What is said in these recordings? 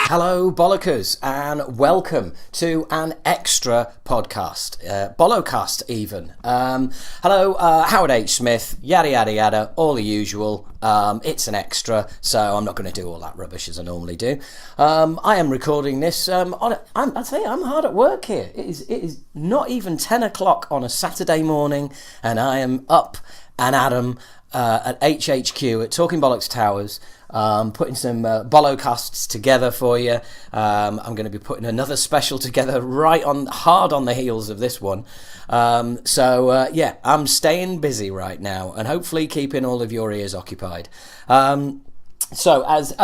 Hello, Bollockers, and welcome to an extra podcast, Bollocast even. Hello, Howard H. Smith, yada yada yada, all the usual. It's an extra, so I'm not going to do all that rubbish as I normally do. I am recording this I'll tell you, I'm hard at work here. It is not even 10 o'clock on a Saturday morning, and I am up and at 'em at HHQ at Talking Bollocks Towers. Putting some Bollocasts together for you. I'm going to be putting another special together hard on the heels of this one. Yeah, I'm staying busy right now and hopefully keeping all of your ears occupied. So as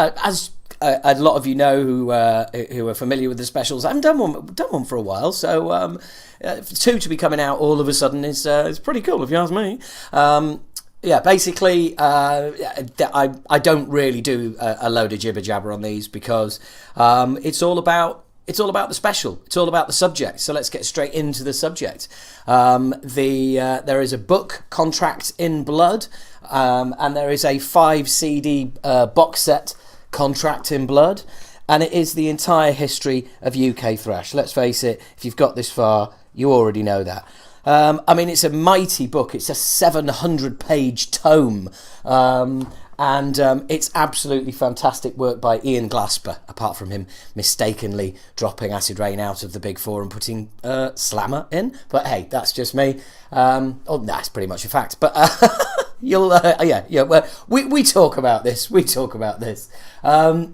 a lot of you know who are familiar with the specials, I haven't done one for a while. So two to be coming out all of a sudden is pretty cool if you ask me. Yeah, basically, I don't really do a load of jibber jabber on these because it's all about the special. It's all about the subject. So let's get straight into the subject. There is a book, Contract in Blood, and there is a 5 CD box set, Contract in Blood, and it is the entire history of UK thrash. Let's face it, if you've got this far, you already know that. It's a mighty book. It's a 700-page tome, and it's absolutely fantastic work by Ian Glasper, apart from him mistakenly dropping Acid Rain out of the Big Four and putting Slammer in. But hey, that's just me. That's pretty much a fact. But we talk about this. We talk about this. It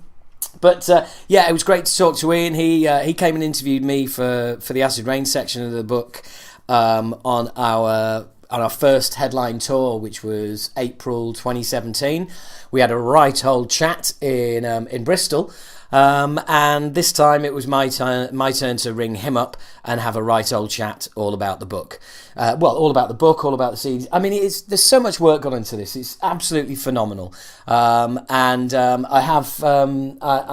was great to talk to Ian. He came and interviewed me for the Acid Rain section of the book. On our first headline tour, which was April 2017, we had a right old chat in Bristol, and this time it was my turn to ring him up and have a right old chat all about the book. All about the book, all about the CDs. There's so much work gone into this. It's absolutely phenomenal. I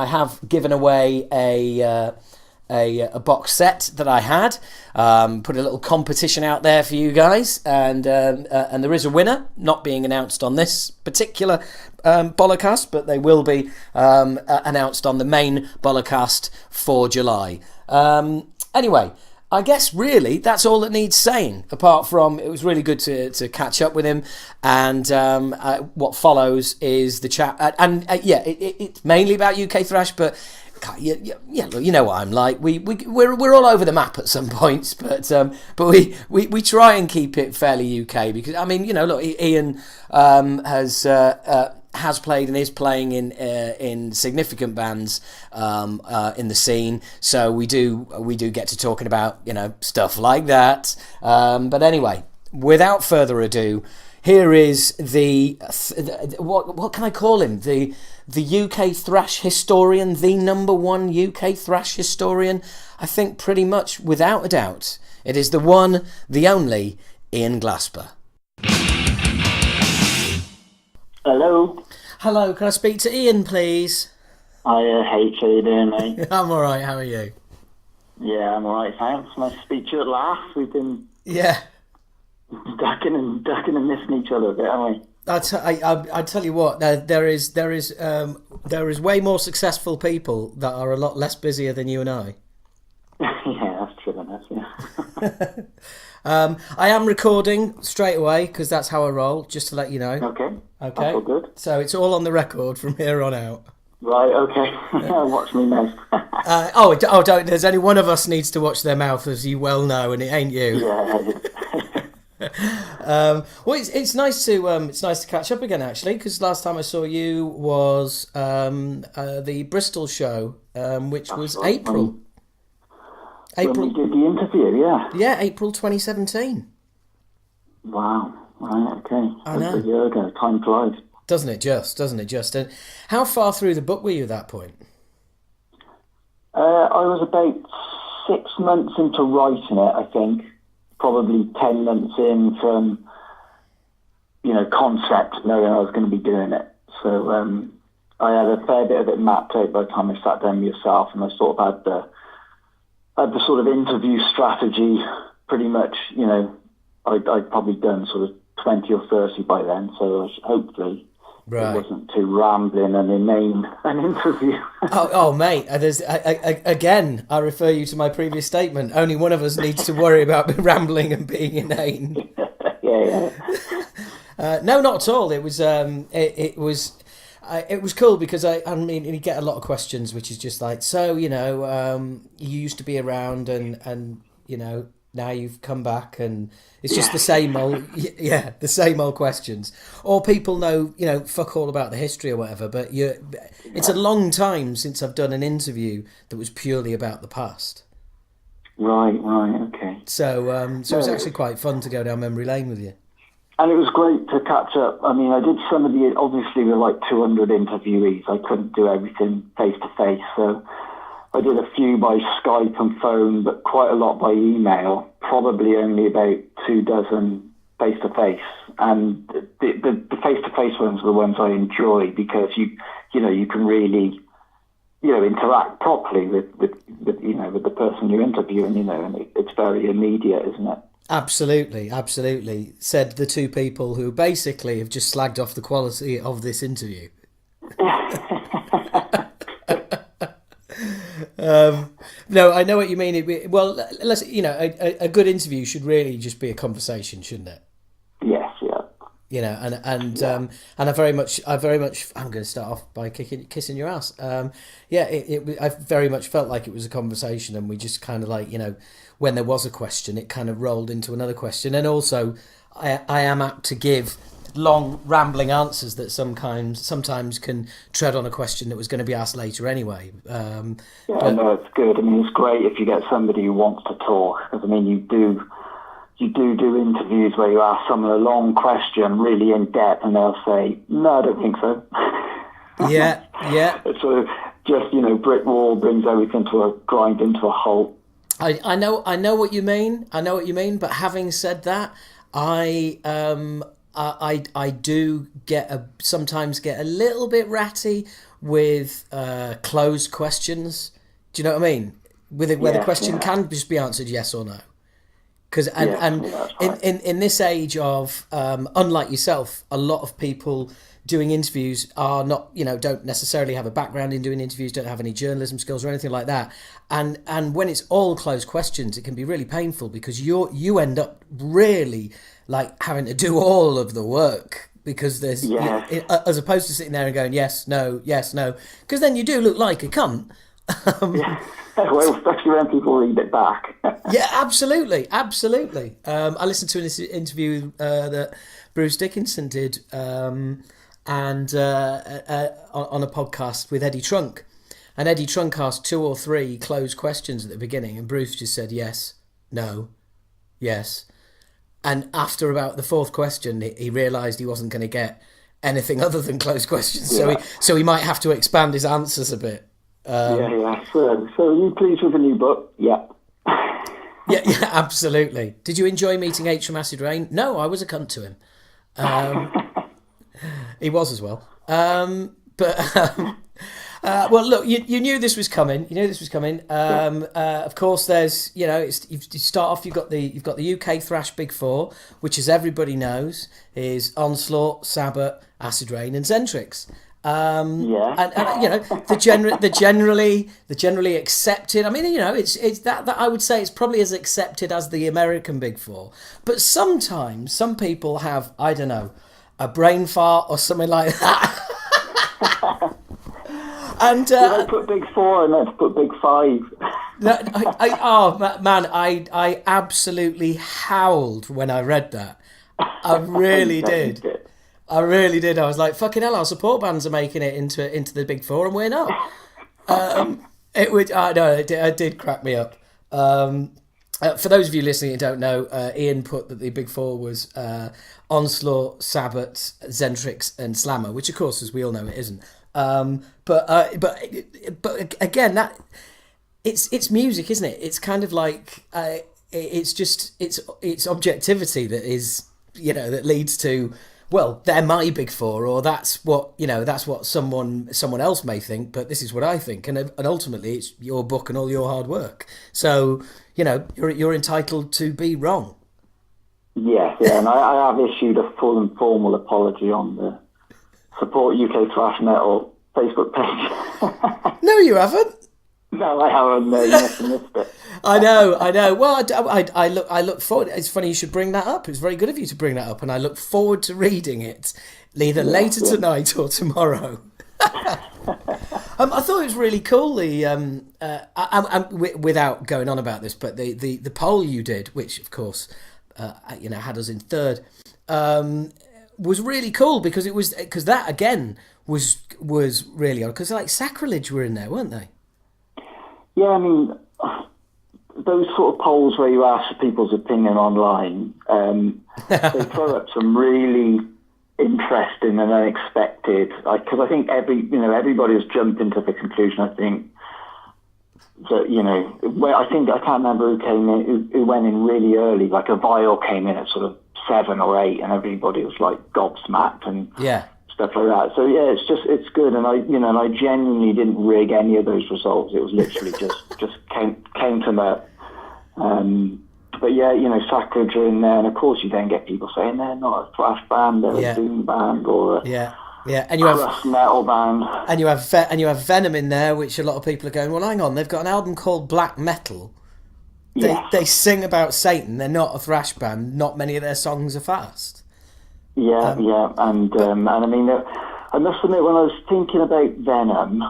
have given away a box set that I had, put a little competition out there for you guys, and there is a winner, not being announced on this particular Bollocast, but they will be announced on the main Bollocast for July. Anyway, I guess really that's all that needs saying, apart from it was really good to catch up with him, and what follows is the chat, it's mainly about UK thrash, but look, you know what I'm like. We're all over the map at some points, but we try and keep it fairly UK because look, Ian has played and is playing in significant bands in the scene, so we do get to talking about stuff like that. But anyway, without further ado, here is what can I call him? The UK thrash historian, the number one UK thrash historian, I think pretty much without a doubt. It is the one, the only, Ian Glasper. Hello. Hello, can I speak to Ian, please? How you doing, mate? I'm alright, how are you? Yeah, I'm alright, thanks. Nice to speak to you at last. We've been ducking and missing each other a bit, haven't we? I tell you what, there is way more successful people that are a lot less busier than you and I. Yeah, that's true enough, yeah. I am recording straight away because that's how I roll, just to let you know. Okay. That's all good. So it's all on the record from here on out. Right, okay. Watch me mouth. Don't. There's only one of us needs to watch their mouth, as you well know, and it ain't you. Yeah. It's nice to catch up again, actually, because last time I saw you was the Bristol show, which was right. April. When we did the interview, yeah. Yeah, April 2017. Wow. Right, okay. I know. A year ago. Time flies. Doesn't it just? And how far through the book were you at that point? I was about 6 months into writing it, I think. Probably 10 months in from, concept, knowing I was going to be doing it. So I had a fair bit of it mapped out by the time I sat down with yourself, and I sort of had the sort of interview strategy pretty much, I'd probably done sort of 20 or 30 by then, so hopefully Right. It wasn't too rambling and inane an interview. Oh, mate, again, I refer you to my previous statement. Only one of us needs to worry about rambling and being inane. Yeah. No, not at all. It was it was cool because I mean you get a lot of questions, which is just like, so you used to be around and now you've come back and it's just the same old questions. Or people know fuck all about the history or whatever, but it's a long time since I've done an interview that was purely about the past. Right, okay. So it was actually quite fun to go down memory lane with you. And it was great to catch up. I mean, I did some of the, obviously with like 200 interviewees, I couldn't do everything face to face. So I did a few by Skype and phone, but quite a lot by email, probably only about 24 face to face. And the face to face ones are the ones I enjoy because you can really, interact properly with the person you're interviewing, and it's very immediate, isn't it? Absolutely. Said the two people who basically have just slagged off the quality of this interview. No, I know what you mean. A good interview should really just be a conversation, shouldn't it? Yes, yeah. And I very much. I'm going to start off by kissing your ass. I very much felt like it was a conversation, and we just kind of like, when there was a question, it kind of rolled into another question. And also, I am apt to give long, rambling answers that sometimes can tread on a question that was going to be asked later anyway. No, it's good. I mean, it's great if you get somebody who wants to talk. Because, I mean, you do interviews where you ask someone a long question, really in depth, and they'll say, "No, I don't think so." Yeah. It's sort of just, brick wall brings everything to a grind into a halt. I know what you mean. But having said that, I do sometimes get a little bit ratty with closed questions. Do you know what I mean? Where the question can just be answered yes or no. Because in this age of unlike yourself, a lot of people doing interviews are not, don't necessarily have a background in doing interviews, don't have any journalism skills or anything like that. And when it's all closed questions, it can be really painful because you end up really like having to do all of the work because there's as opposed to sitting there and going yes, no, because then you do look like a cunt. Well, especially when people read it back. Yeah, absolutely. I listened to an interview that Bruce Dickinson did on a podcast with Eddie Trunk. And Eddie Trunk asked 2 or 3 closed questions at the beginning, and Bruce just said yes, no, yes. And after about the 4th question, he realised he wasn't going to get anything other than closed questions, so he might have to expand his answers a bit. So are you pleased with the new book? Yeah. Yeah, absolutely. Did you enjoy meeting H from Acid Rain? No, I was a cunt to him. He was as well. Well, look, you knew this was coming. Of course, there's you start off. You've got the UK thrash big 4, which, as everybody knows, is Onslaught, Sabbath, Acid Rain, and Zentrix. And the generally accepted. I mean, it's that I would say it's probably as accepted as the American big 4. But sometimes some people have, I don't know, a brain fart or something like that. And I put big 4 and let's put big 5. I absolutely howled when I read that. I really did. I was like, fucking hell, our support bands are making it into the big 4 and we're not. It did crack me up. For those of you listening who don't know, Ian put that the big 4 was Onslaught, Sabbath, Zentrix, and Slammer, which of course, as we all know, it isn't. But again, that it's music, isn't it? It's kind of like it's objectivity that is that leads to, well, they're my big 4, or that's what someone else may think, but this is what I think, and ultimately it's your book and all your hard work. So you're entitled to be wrong. Yes, and I have issued a full and formal apology on the support UK thrash metal Facebook page. No, you haven't. No, I haven't. No, you must have missed it. I know. Well, I look forward. It's funny you should bring that up. It's very good of you to bring that up, and I look forward to reading it, either later tonight or tomorrow. I thought it was really cool. Without going on about this, but the poll you did, which of course, had us in third, was really cool because that again was really odd because like Sacrilege were in there, weren't they? Yeah, I mean, those sort of polls where you ask for people's opinion online, they throw up some really interesting and unexpected. Because I think everybody has jumped into the conclusion. I think that I can't remember who came in, who went in really early. Like a Vial came in at sort of 7 or 8, and everybody was like gobsmacked and stuff like that. So yeah, it's good, and I genuinely didn't rig any of those results. It was literally just came to me. But yeah, Sacrilege are in there, and of course you then get people saying they're not a thrash band, they're a doom band, or a and you have thrash metal band, and you have Venom in there, which a lot of people are going, well, hang on, they've got an album called Black Metal. They sing about Satan. They're not a thrash band. Not many of their songs are fast. And I mean, I must admit, when I was thinking about Venom,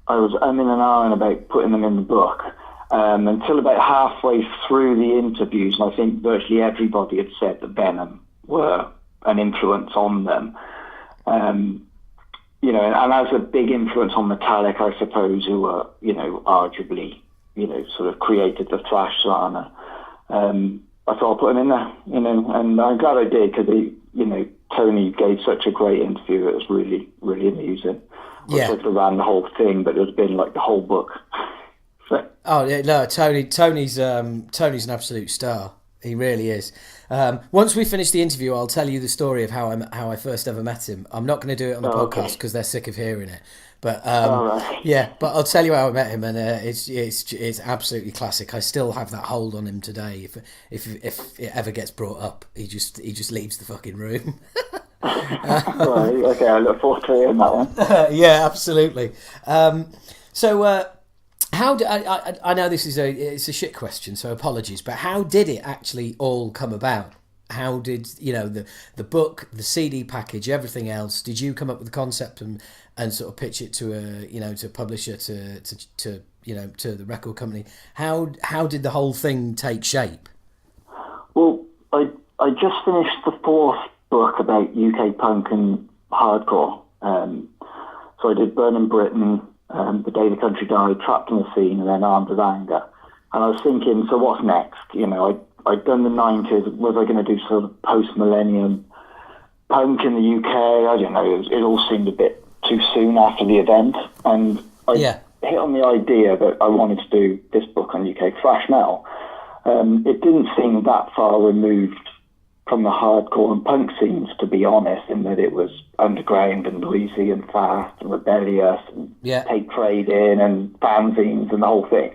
I was umming and ahhing about putting them in the book. Until about halfway through the interviews, and I think virtually everybody had said that Venom were an influence on them. And as a big influence on Metallica, I suppose, who were, arguably, sort of created the thrash genre. I thought I'll put them in there, and I'm glad I did because Tony gave such a great interview. It was really, really amusing. I could have ran the whole thing, but it was been like the whole book. Oh yeah, no, Tony's an absolute star. He really is. Once we finish the interview, I'll tell you the story of how I first ever met him. I'm not going to do it on the podcast because they're sick of hearing it. But but I'll tell you how I met him, and it's absolutely classic. I still have that hold on him today. If it ever gets brought up, he just leaves the fucking room. Right, okay, I look forward to hearing that one. Yeah, absolutely. How did I know this is it's a shit question, so apologies. But how did it actually all come about? How did the book, the CD package, everything else? Did you come up with the concept and sort of pitch it to to a publisher to the record company? How did the whole thing take shape? Well, I just finished the 4th book about UK punk and hardcore. So I did Burning Britain, The Day the Country Died, Trapped in the Scene, and then Armed with Anger. And I was thinking, so what's next? I'd done the 90s. Was I going to do sort of post-millennium punk in the UK? I don't know. It all seemed a bit too soon after the event. And I hit on the idea that I wanted to do this book on UK thrash metal. It didn't seem that far removed from the hardcore and punk scenes, to be honest, in that it was underground and noisy and fast and rebellious and take trade in and fanzines and the whole thing.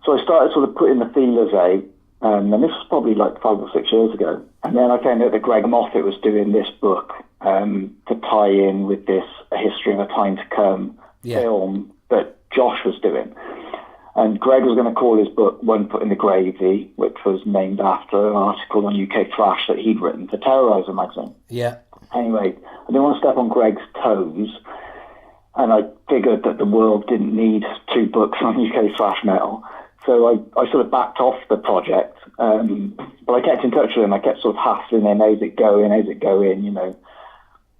So I started sort of putting the feelers out, and this was probably like 5 or 6 years ago. And then I found out that Greg Moffat was doing this book to tie in with this A History of a Time to Come film that Josh was doing. And Greg was going to call his book One Foot in the Gravy, which was named after an article on UK Thrash that he'd written for Terrorizer magazine. Yeah. Anyway, I didn't want to step on Greg's toes, and I figured that the world didn't need 2 books on UK thrash metal. So I sort of backed off the project, but I kept in touch with him. I kept sort of hassling him, how's it going,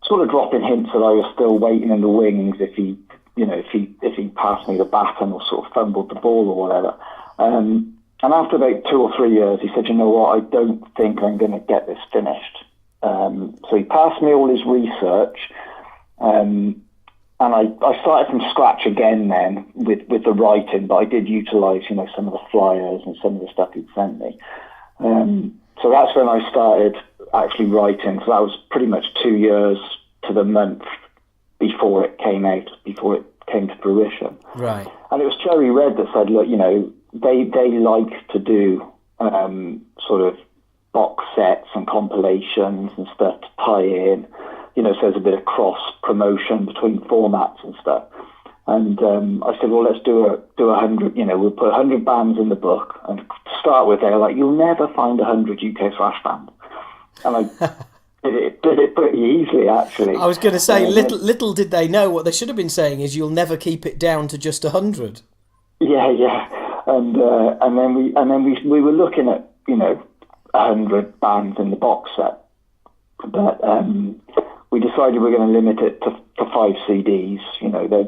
sort of dropping hints that I was still waiting in the wings if he passed me the baton or sort of fumbled the ball or whatever. And after about 2 or 3 years, he said, you know what, I don't think I'm going to get this finished. So he passed me all his research, and I started from scratch again then with the writing, but I did utilise, some of the flyers and some of the stuff he'd sent me. So that's when I started actually writing. So that was pretty much 2 years to the month before it came out, before it came to fruition. Right. And it was Cherry Red that said, look, they like to do sort of box sets and compilations and stuff to tie in. so there's a bit of cross promotion between formats and stuff. And I said, well, let's do 100. We'll put 100 bands in the book. And to start with, they were like, you'll never find 100 UK thrash bands. And I did it pretty easily, actually. I was going to say, little did they know what they should have been saying is you'll never keep it down to just 100. Yeah, and then we were looking at 100 bands in the box set, but we decided we're going to limit it to 5 CDs.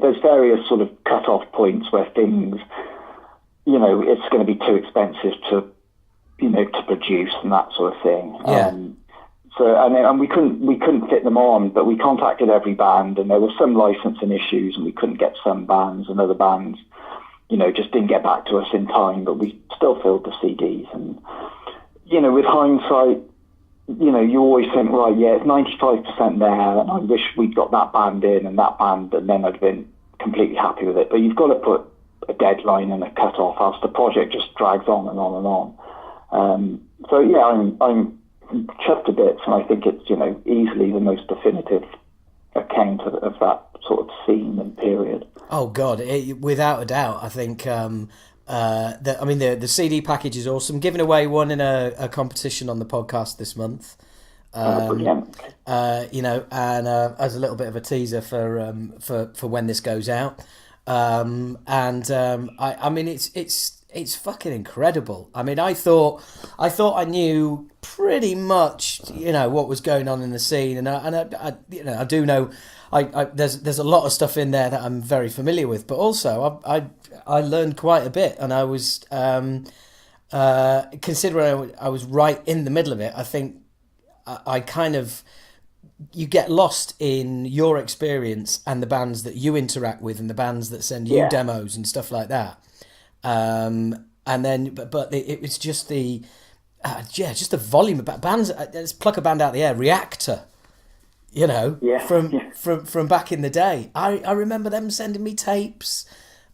There's various sort of cut-off points where things, it's going to be too expensive to produce and that sort of thing. Yeah. And we couldn't fit them on, but we contacted every band, and there were some licensing issues, and we couldn't get some bands, and other bands, just didn't get back to us in time, but we still filled the CDs. And, with hindsight, you always think, right, yeah, it's 95% there, and I wish we'd got that band in and that band, and then I'd been completely happy with it. But you've got to put a deadline and a cut-off, else the project just drags on and on and on. So, yeah, I'm chuffed to bits, and I think it's, easily the most definitive account of that sort of scene and period. Oh God, without a doubt, I think. The CD package is awesome. Giving away one in a competition on the podcast this month. Brilliant. And as a little bit of a teaser for when this goes out. It's fucking incredible. I mean, I thought I knew pretty much, what was going on in the scene, and I do know. There's a lot of stuff in there that I'm very familiar with, but also I learned quite a bit, and I was considering I was right in the middle of it. I think I kind of, you get lost in your experience and the bands that you interact with and the bands that send you demos and stuff like that. And then, but it was just the volume of bands. Let's pluck a band out of the air. Reactor, from back in the day. I remember them sending me tapes.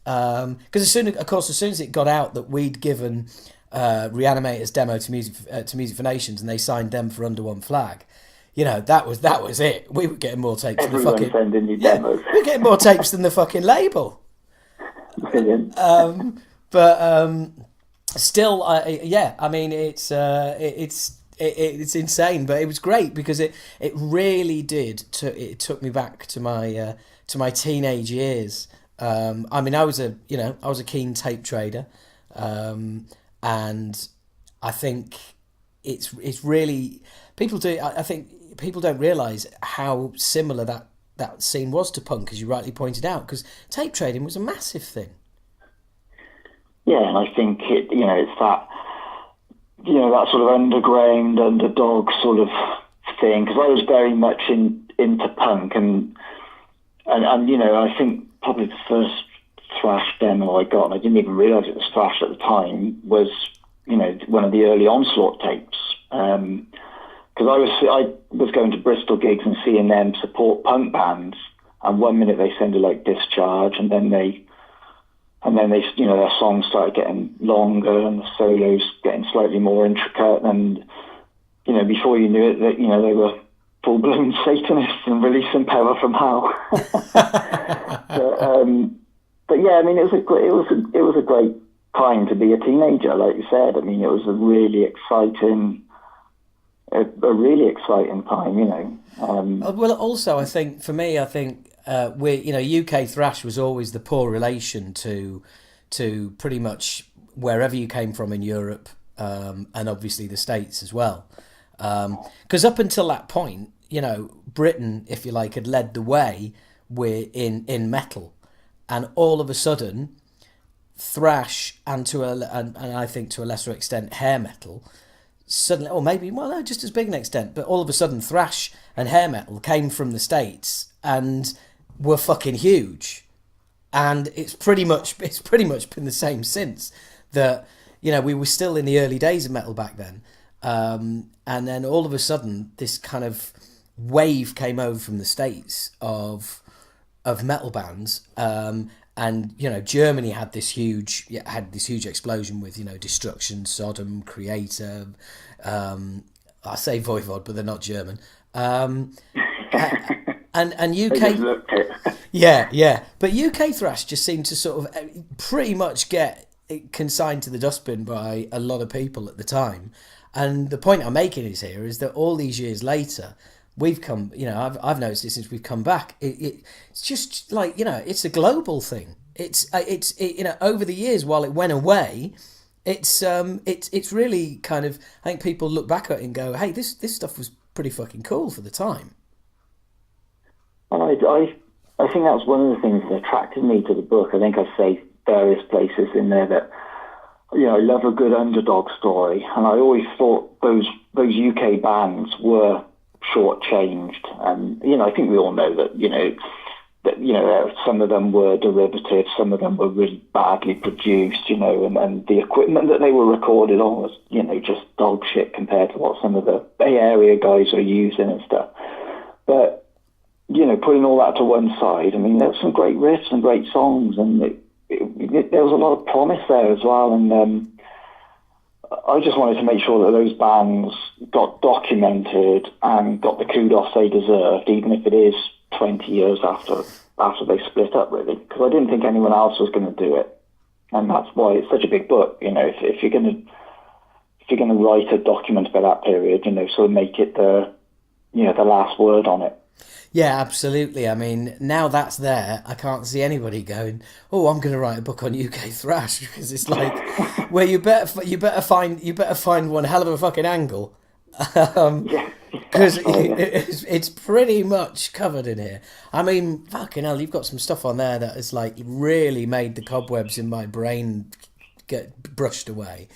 Because as soon as it got out that we'd given Reanimator's demo to Music for Nations, and they signed them for Under One Flag, that was it. We were getting more tapes. Everyone than the fucking sending you demos. We were getting more tapes than the fucking label. Brilliant. Still, it's insane, but it was great because it really did. It took me back to my teenage years. I was a keen tape trader, and I think it's really people do. I think people don't realise how similar that scene was to punk, as you rightly pointed out, because tape trading was a massive thing. Yeah, and I think it's that that sort of underground underdog sort of thing, because I was very much into punk and I think probably the first thrash demo I got, and I didn't even realise it was thrash at the time, was one of the early Onslaught tapes, because I was going to Bristol gigs and seeing them support punk bands, and one minute they sounded like Discharge, and then they their songs started getting longer and the solos getting slightly more intricate, and before you knew it, that they were full-blown Satanists and releasing Power from Hell. But yeah, I mean, it was a great time to be a teenager, like you said. I mean, it was a really exciting time, Well, also, I think for me, UK thrash was always the poor relation to pretty much wherever you came from in Europe, and obviously the States as well. Because up until that point, Britain, if you like, had led the way in metal, and all of a sudden, thrash and I think to a lesser extent hair metal, suddenly, or maybe no, just as big an extent, but all of a sudden, thrash and hair metal came from the States and were fucking huge, and it's pretty much been the same since. That we were still in the early days of metal back then. And then all of a sudden, this kind of wave came over from the States of metal bands, and Germany had this huge explosion with Destruction, Sodom, Creator. I say Voivod, but they're not German. And They UK, just looked it. yeah, but UK thrash just seemed to sort of pretty much get consigned to the dustbin by a lot of people at the time. And the point I'm making is that all these years later, we've come, I've noticed it since we've come back. It's just like, it's a global thing. It's over the years, while it went away, it's really kind of, I think people look back at it and go, hey, this stuff was pretty fucking cool for the time. And I think that's one of the things that attracted me to the book. I think I say various places in there that, I love a good underdog story, and I always thought those UK bands were shortchanged. And I think we all know that some of them were derivative, some of them were really badly produced, and the equipment that they were recorded on was just dog shit compared to what some of the Bay Area guys are using and stuff. But putting all that to one side, I mean, there were some great riffs and great songs, and there was a lot of promise there as well. And I just wanted to make sure that those bands got documented and got the kudos they deserved, even if it is 20 years after they split up, really, because I didn't think anyone else was going to do it. And that's why it's such a big book. If you're going to write a document about that period, sort of make it the last word on it. Yeah, absolutely. I mean, now that's there, I can't see anybody going, "Oh, I'm going to write a book on UK thrash," because it's like, well, you better find one hell of a fucking angle, because it's pretty much covered in here. I mean, fucking hell, you've got some stuff on there that has like really made the cobwebs in my brain get brushed away.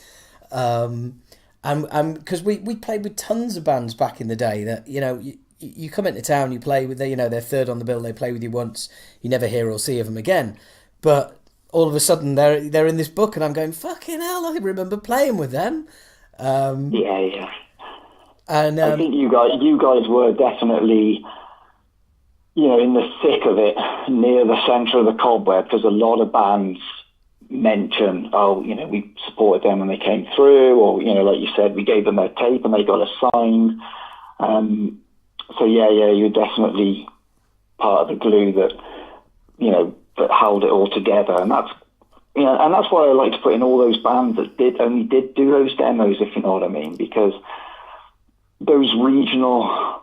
And because we played with tons of bands back in the day that you come into town, you play with they're third on the bill, they play with you once, you never hear or see of them again, but all of a sudden they're in this book, and I'm going, fucking hell, I remember playing with them. Yeah. And I think you guys were definitely in the thick of it, near the centre of the cobweb, because a lot of bands mention, we supported them when they came through, or like you said, we gave them their tape and they got us signed. So you're definitely part of the glue that that held it all together, and that's why I like to put in all those bands that only did do those demos, if you know what I mean, because those regional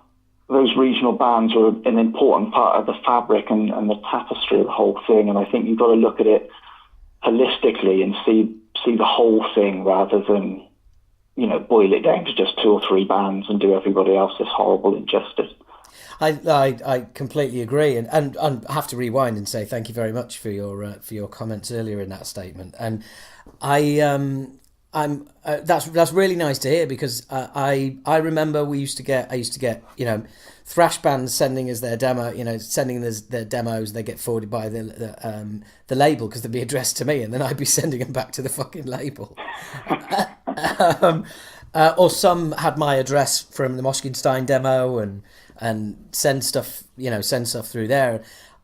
bands are an important part of the fabric and the tapestry of the whole thing. And I think you've got to look at it holistically and see the whole thing, rather than boil it down to just 2 or 3 bands and do everybody else this horrible injustice. I completely agree, and I have to rewind and say thank you very much for your comments earlier in that statement. And that's really nice to hear, because I remember I used to get thrash bands sending us their demo, sending us their demos. They get forwarded by the label, because they'd be addressed to me, and then I'd be sending them back to the fucking label. Or some had my address from the Moschenstein demo and send stuff through there.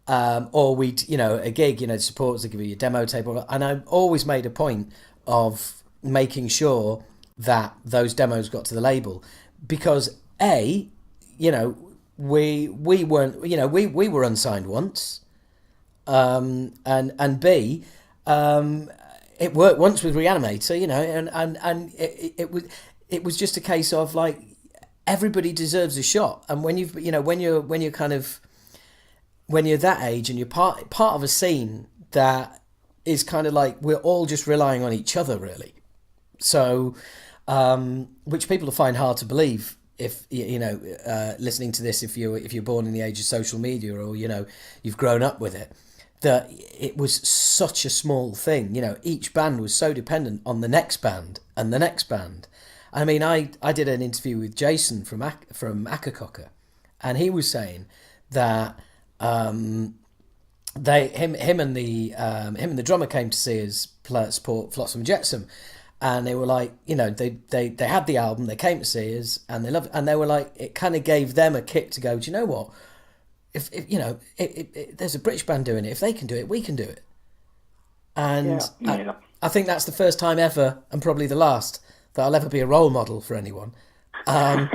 Or we'd, a gig, supporters would give you a demo tape, and I always made a point of making sure that those demos got to the label, because we weren't, we were unsigned once, and B, it worked once with Reanimator, and it was just a case of like, everybody deserves a shot, and when you're that age and you're part of a scene that is kind of like, we're all just relying on each other, really. So, which people find hard to believe if listening to this, if you're born in the age of social media, or you've grown up with it, that it was such a small thing. Each band was so dependent on the next band and the next band. I mean, I did an interview with Jason from Akakoka, and he was saying that him and the drummer came to see us support Flotsam and Jetsam. And they were like, they had the album, they came to see us, and they loved it. And they were like, it kind of gave them a kick to go, do you know what? If there's a British band doing it, if they can do it, we can do it. And yeah. I think that's the first time ever, and probably the last, that I'll ever be a role model for anyone. Well,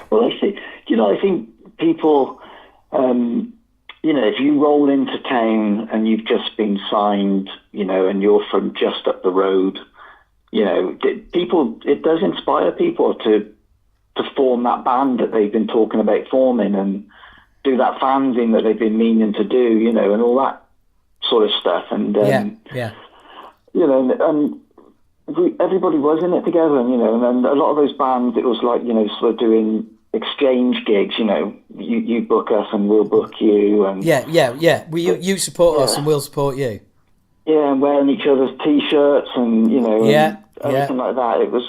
I think people, if you roll into town and you've just been signed, and you're from just up the road, it does inspire people to form that band that they've been talking about forming and do that fanzine that they've been meaning to do, and all that sort of stuff. And, everybody was in it together, and a lot of those bands, it was like, sort of doing exchange gigs, you book us and we'll book you. And you support us and we'll support you. Yeah, and wearing each other's T-shirts and, and everything like that. It was,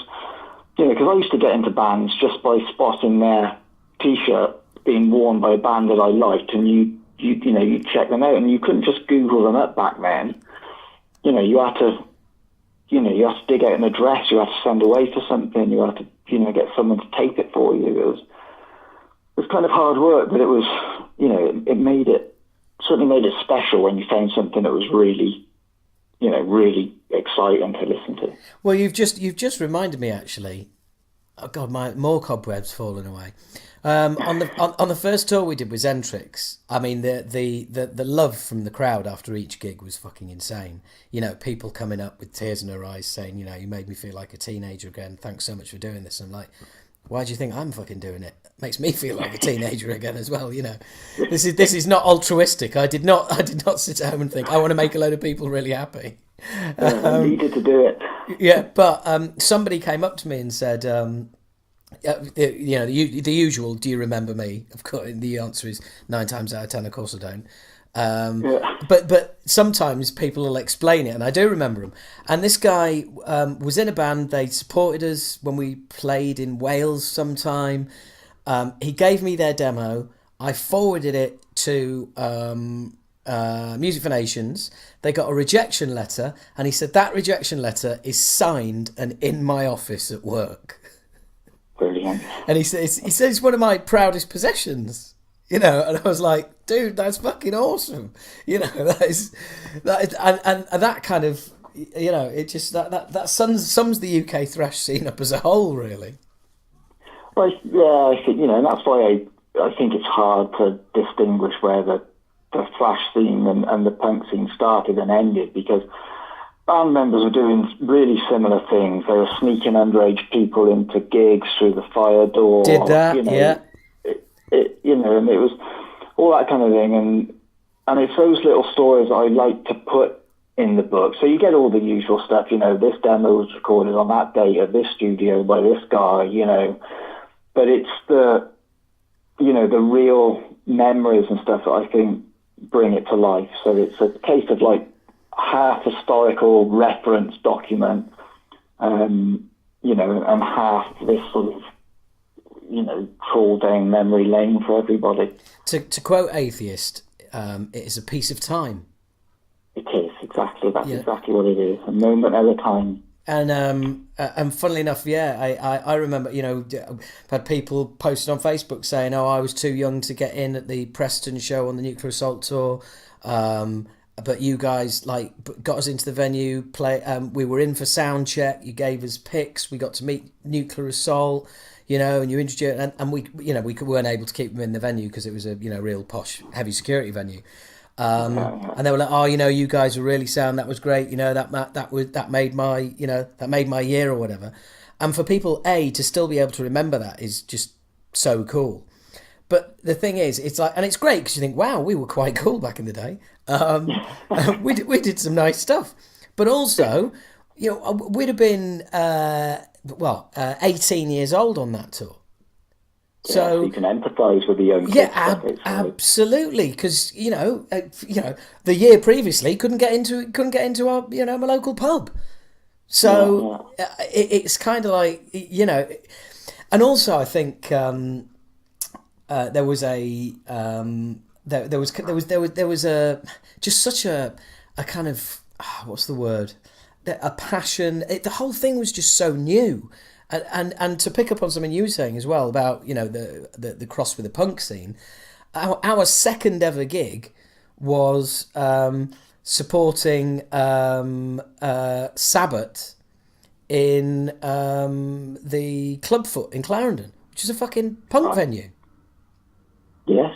because I used to get into bands just by spotting their T-shirt being worn by a band that I liked, and you check them out, and you couldn't just Google them up back then. You had to dig out an address, you had to send away for something, you had to, get someone to tape it for you. It was kind of hard work, but it was, it certainly made it special when you found something that was really, really exciting to listen to. Well, you've just reminded me, actually. Oh God, more cobwebs falling away. On the first tour we did with Zentrix, I mean the love from the crowd after each gig was fucking insane. People coming up with tears in their eyes saying, you made me feel like a teenager again. Thanks so much for doing this. I'm like, why do you think I'm fucking doing it? Makes me feel like a teenager again as well. This is not altruistic. I did not sit at home and think I want to make a load of people really happy. I needed to do it. Yeah, but somebody came up to me and said, the usual, do you remember me? Of course, the answer is 9 times out of 10, of course I don't. But sometimes people will explain it, and I do remember him. And this guy was in a band. They supported us when we played in Wales sometime. He gave me their demo. I forwarded it to Music for Nations. They got a rejection letter, and he said that rejection letter is signed and in my office at work. Brilliant. And he says it's one of my proudest possessions. And I was like, dude, that's fucking awesome. That is, and that kind of, it just that sums the UK thrash scene up as a whole, really. Well, yeah, I think, and that's why I think it's hard to distinguish where the thrash scene and the punk scene started and ended, because band members were doing really similar things. They were sneaking underage people into gigs through the fire door. Did that, yeah. And it was all that kind of thing. And it's those little stories I like to put in the book. So you get all the usual stuff, this demo was recorded on that date at this studio by this guy, But it's the real memories and stuff that I think bring it to life. So it's a case of like half historical reference document, and half this sort of, crawl down memory lane for everybody. To quote Atheist, it is a piece of time. It is, exactly. That's exactly what it is. A moment at a time. And funnily enough, I remember, I've had people posted on Facebook saying, I was too young to get in at the Preston show on the Nuclear Assault tour. But you guys got us into the venue. We were in for sound check. You gave us picks. We got to meet Nuclear Assault, and you introduced, and we weren't able to keep them in the venue because it was a real posh, heavy security venue. And they were like, you guys were really sound. That was great. That made my year or whatever. And for people to still be able to remember that is just so cool. But the thing is, it's like, and it's great because you think, wow, we were quite cool back in the day. We did some nice stuff, but also, we'd have been 18 years old on that tour. So you can empathise with the young kids. Absolutely, because the year previously couldn't get into our my local pub. So it's kind of like and also I think there was a just such a kind of what's the word, a passion. The whole thing was just so new. And to pick up on something you were saying as well about the cross with the punk scene, our second ever gig was supporting Sabbath in the Clubfoot in Clarendon, which is a fucking punk venue.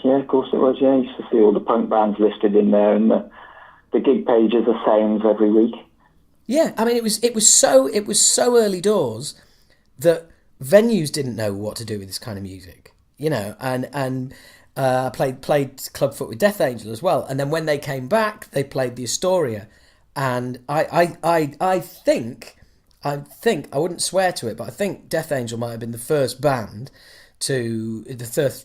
of course it was. Yeah, I used to see all the punk bands listed in there, and the gig pages are sounds every week. Yeah, I mean, it was so early doors that venues didn't know what to do with this kind of music, you know, and played Clubfoot with Death Angel as well, and then when they came back, they played the Astoria, and I think I wouldn't swear to it, but I think Death Angel might have been the first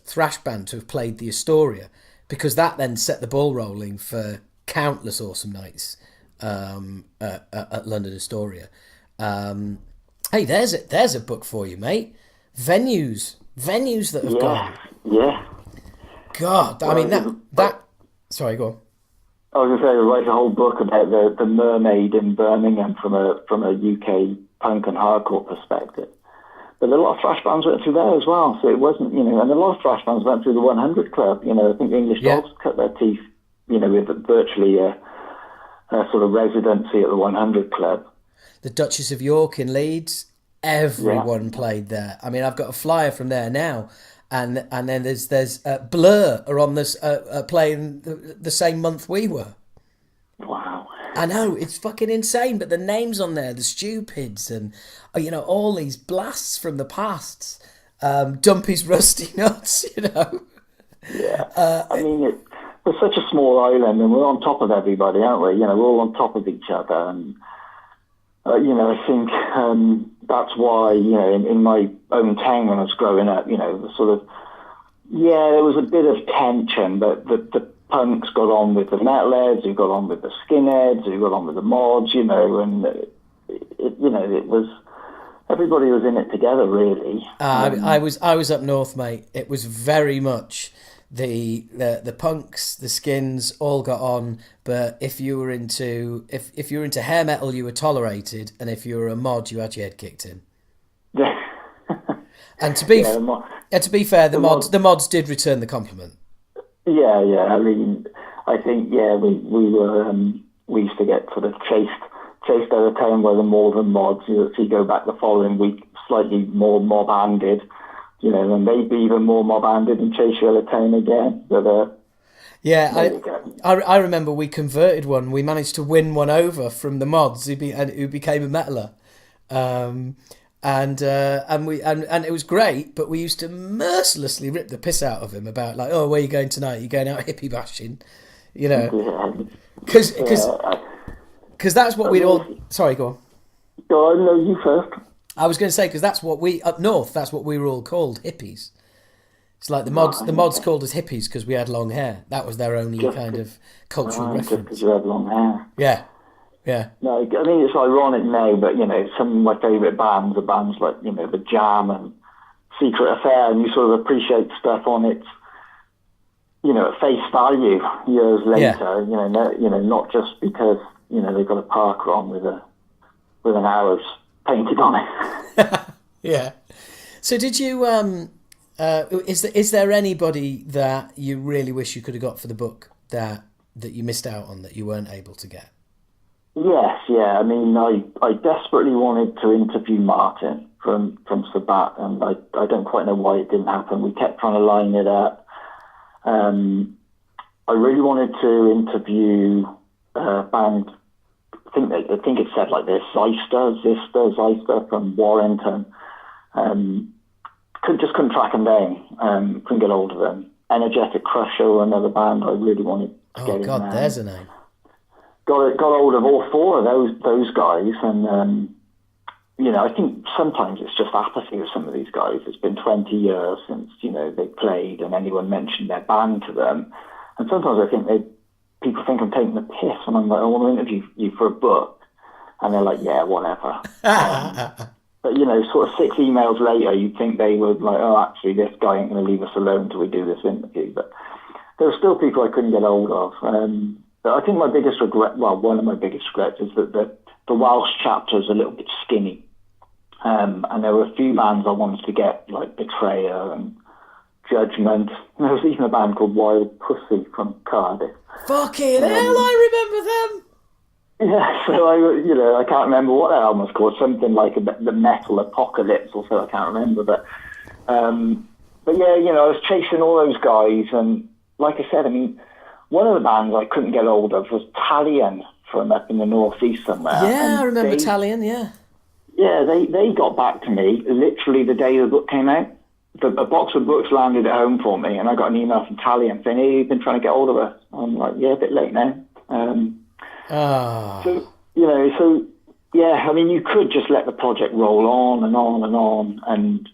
thrash band to have played the Astoria, because that then set the ball rolling for countless awesome nights at London Astoria. Hey, there's a book for you, mate. Venues that have gone. Yeah. God, I mean that. Sorry, go on. I was going to say, write a whole book about the Mermaid in Birmingham from a UK punk and hardcore perspective. But a lot of thrash bands went through there as well, so it wasn't, you know, and a lot of thrash bands went through the 100 Club. You know, I think the English Dogs cut their teeth, you know, with virtually a sort of residency at the 100 Club. The Duchess of York in Leeds, everyone played there. I mean, I've got a flyer from there now, and then there's Blur are on this playing the same month we were. Wow. I know, it's fucking insane, but the names on there, the Stupids, and you know, all these blasts from the past, Dumpy's Rusty Nuts, you know. Yeah, I mean, we're such a small island, and we're on top of everybody, aren't we? You know, we're all on top of each other, and you know, I think that's why, you know, in my own town when I was growing up, you know, the sort of, there was a bit of tension, but the punks got on with the metalheads, who got on with the skinheads, who got on with the mods, you know, and it was, everybody was in it together, really. I was up north, mate. It was very much the punks, the skins all got on, but if you were into hair metal, you were tolerated, and if you were a mod, you had your head kicked in. And to be fair, the mods did return the compliment. Yeah. I mean, I think we used to get sort of chased out of town by the Northern mods. If you go back the following week, slightly more mob-handed, you know, and they'd be even more mob-handed and chase you out of town again. But I remember we converted one. We managed to win one over from the mods who became a metaler. And it was great, but we used to mercilessly rip the piss out of him about, like, oh, where are you going tonight? You're going out hippie bashing, you know? Because that's what we'd all. Sorry, go on. Go on, no, you first. I was going to say, because that's what we up north. That's what we were all called, hippies. It's like the mods called us hippies because we had long hair. That was their only kind of cultural reference. Just because you had long hair. Yeah. No, I mean, it's ironic now, but, you know, some of my favourite bands are bands like, you know, The Jam and Secret Affair, and you sort of appreciate stuff on its, you know, at face value years later. You know, not just because, you know, they've got a Parker on with an arrow painted on it. Yeah. So did you? Is there anybody that you really wish you could have got for the book that you missed out on, that you weren't able to get? Yes, yeah. I mean, I desperately wanted to interview Martin from Sabat, and I don't quite know why it didn't happen. We kept trying to line it up. I really wanted to interview a band. I think it said like this: Zista from Warrington. Couldn't track them down. Couldn't get hold of them. Energetic Crusher, another band I really wanted to get in there. Oh God, there's a name. Got hold of all four of those guys, and you know, I think sometimes it's just apathy with some of these guys. It's been 20 years since, you know, they played and anyone mentioned their band to them, and sometimes I think people think I'm taking the piss, and I'm like, I want to interview you for a book, and they're like, yeah, whatever. But, you know, sort of 6 emails later, you'd think they would like, oh, actually, this guy ain't going to leave us alone until we do this interview. But there were still people I couldn't get hold of. But I think my biggest regret, one of my biggest regrets, is that the Welsh chapter is a little bit skinny. And there were a few bands I wanted to get, like Betrayer and Judgment. And there was even a band called Wild Pussy from Cardiff. Fucking hell, I remember them! Yeah, so I can't remember what that album was called. Something like the Metal Apocalypse or so. I can't remember, but yeah, you know, I was chasing all those guys, and like I said, I mean, one of the bands I couldn't get hold of was Talion from up in the northeast somewhere. Yeah, and I remember Talion, yeah. Yeah, they got back to me literally the day the book came out. A box of books landed at home for me, and I got an email from Talion saying, "Hey, you've been trying to get hold of us." I'm like, "Yeah, a bit late now." So, yeah, I mean, you could just let the project roll on and on and on, and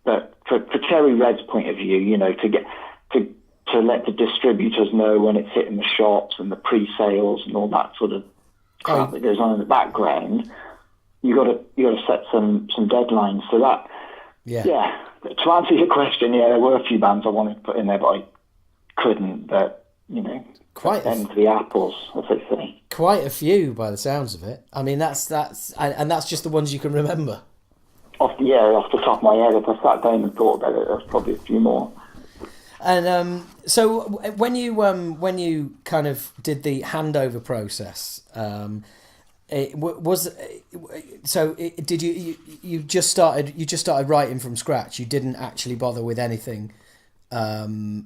but for Cherry Red's point of view, to let the distributors know when it's hitting the shops and the pre-sales and all that sort of crap that goes on in the background, you got to set some deadlines. So that, yeah. To answer your question, there were a few bands I wanted to put in there, but I couldn't. But quite end the apples, as they say. Quite a few, by the sounds of it. I mean, that's just the ones you can remember. Off the top of my head, if I sat down and thought about it, there's probably a few more. And so when you kind of did the handover process, did you just started writing from scratch? You didn't actually bother with anything. You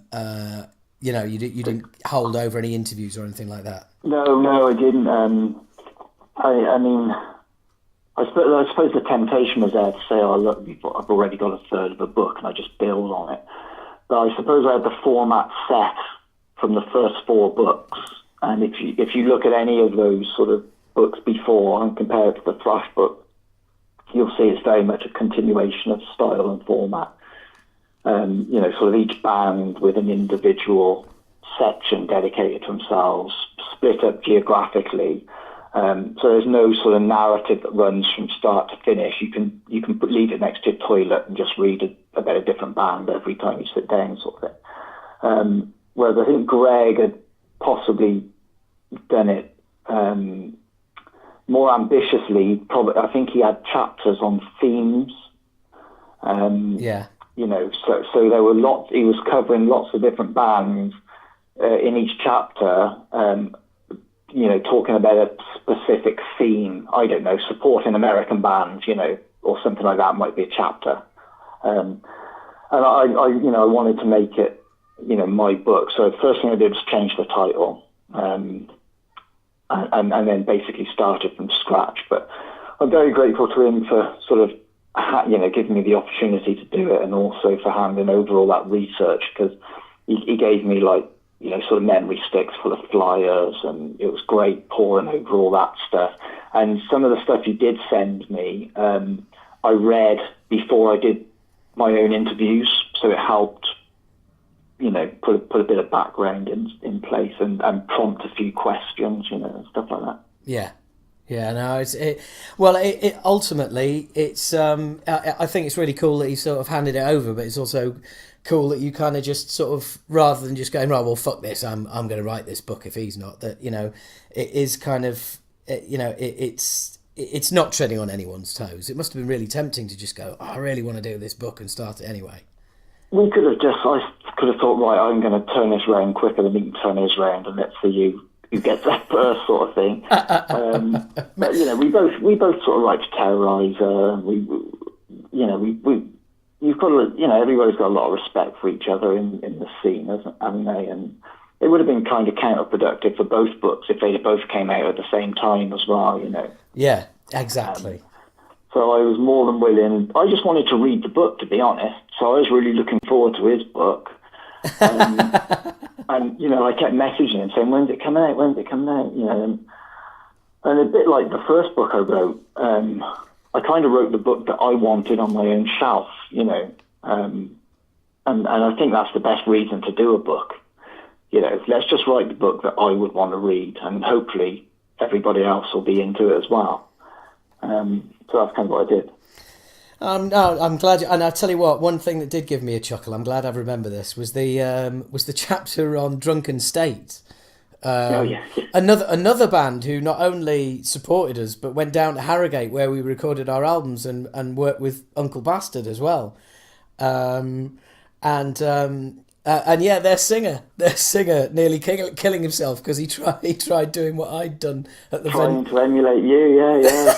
didn't hold over any interviews or anything like that. No, I didn't. I mean, I suppose the temptation was there to say, "Oh, look, I've already got a third of a book, and I just build on it." But I suppose I had the format set from the first 4 books, and if you look at any of those sort of books before and compare it to the Thrash book, you'll see it's very much a continuation of style and format. Sort of each band with an individual section dedicated to themselves, split up geographically. So there's no sort of narrative that runs from start to finish. You can leave it next to your toilet and just read about a different band every time you sit down, sort of thing. Whereas I think Greg had possibly done it more ambitiously. Probably, I think he had chapters on themes. So there were lots. He was covering lots of different bands in each chapter. Talking about a specific theme. I don't know, supporting American bands, or something like that might be a chapter. And I wanted to make it, my book. So the first thing I did was change the title, and then basically started from scratch. But I'm very grateful to him for sort of, giving me the opportunity to do it, and also for handing over all that research, because he gave me sort of memory sticks full of flyers, and it was great poring over all that stuff. And some of the stuff he did send me, I read before I did my own interviews, so it helped, put a bit of background in place and prompt a few questions, and stuff like that. Yeah. Yeah, no, ultimately, it's, I think it's really cool that he sort of handed it over, but it's also cool that you kind of just sort of, rather than just going, right, well, fuck this, I'm going to write this book if he's not, that, it is kind of, it's not treading on anyone's toes. It must have been really tempting to just go, I really want to do this book, and start it anyway. I could have thought, right, I'm going to turn this round quicker than he can turn his round, and let's see who gets that first, sort of thing. But we both sort of like to terrorise her. You've got to, everybody's got a lot of respect for each other in the scene, haven't they? And it would have been kind of counterproductive for both books if they both came out at the same time as well, Yeah, exactly. So I was more than willing. I just wanted to read the book, to be honest. So I was really looking forward to his book. And I kept messaging him saying, "When's it coming out? When's it coming out?" And a bit like the first book I wrote, I kind of wrote the book that I wanted on my own shelf, and I think that's the best reason to do a book. Let's just write the book that I would want to read, and hopefully everybody else will be into it as well. So that's kind of what I did. No, I'm glad. And I'll tell you what, one thing that did give me a chuckle, I'm glad I remember this, was the chapter on Drunken State. Another band who not only supported us but went down to Harrogate where we recorded our albums and worked with Uncle Bastard as well. And their singer nearly killing himself because he tried doing what I'd done at the trying to emulate you, yeah.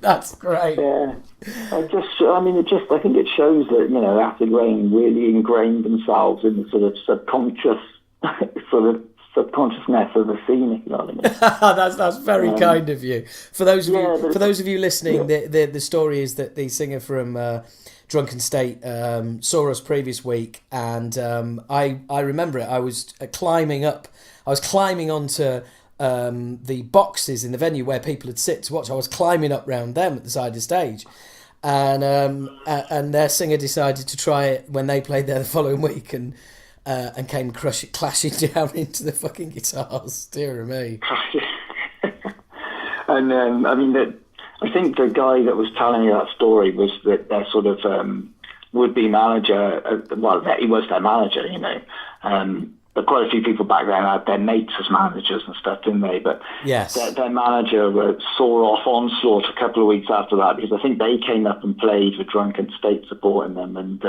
That's great. Yeah, I think it shows that, you know, Acid Rain really ingrained themselves in the sort of subconsciousness of the scene, if you know what I mean. That's very kind of you. For those of you listening, yeah. the story is that the singer from Drunken State saw us previous week, and I remember it. I was climbing onto the boxes in the venue where people had sit to watch. I was climbing up round them at the side of the stage, and their singer decided to try it when they played there the following week, and came clashing down into the fucking guitars. Dear me. And I think the guy that was telling you that story was that their sort of would-be manager. He was their manager, you know. But quite a few people back then had their mates as managers and stuff, didn't they? But yes, their manager saw off Onslaught a couple of weeks after that, because I think they came up and played with Drunken State supporting them, and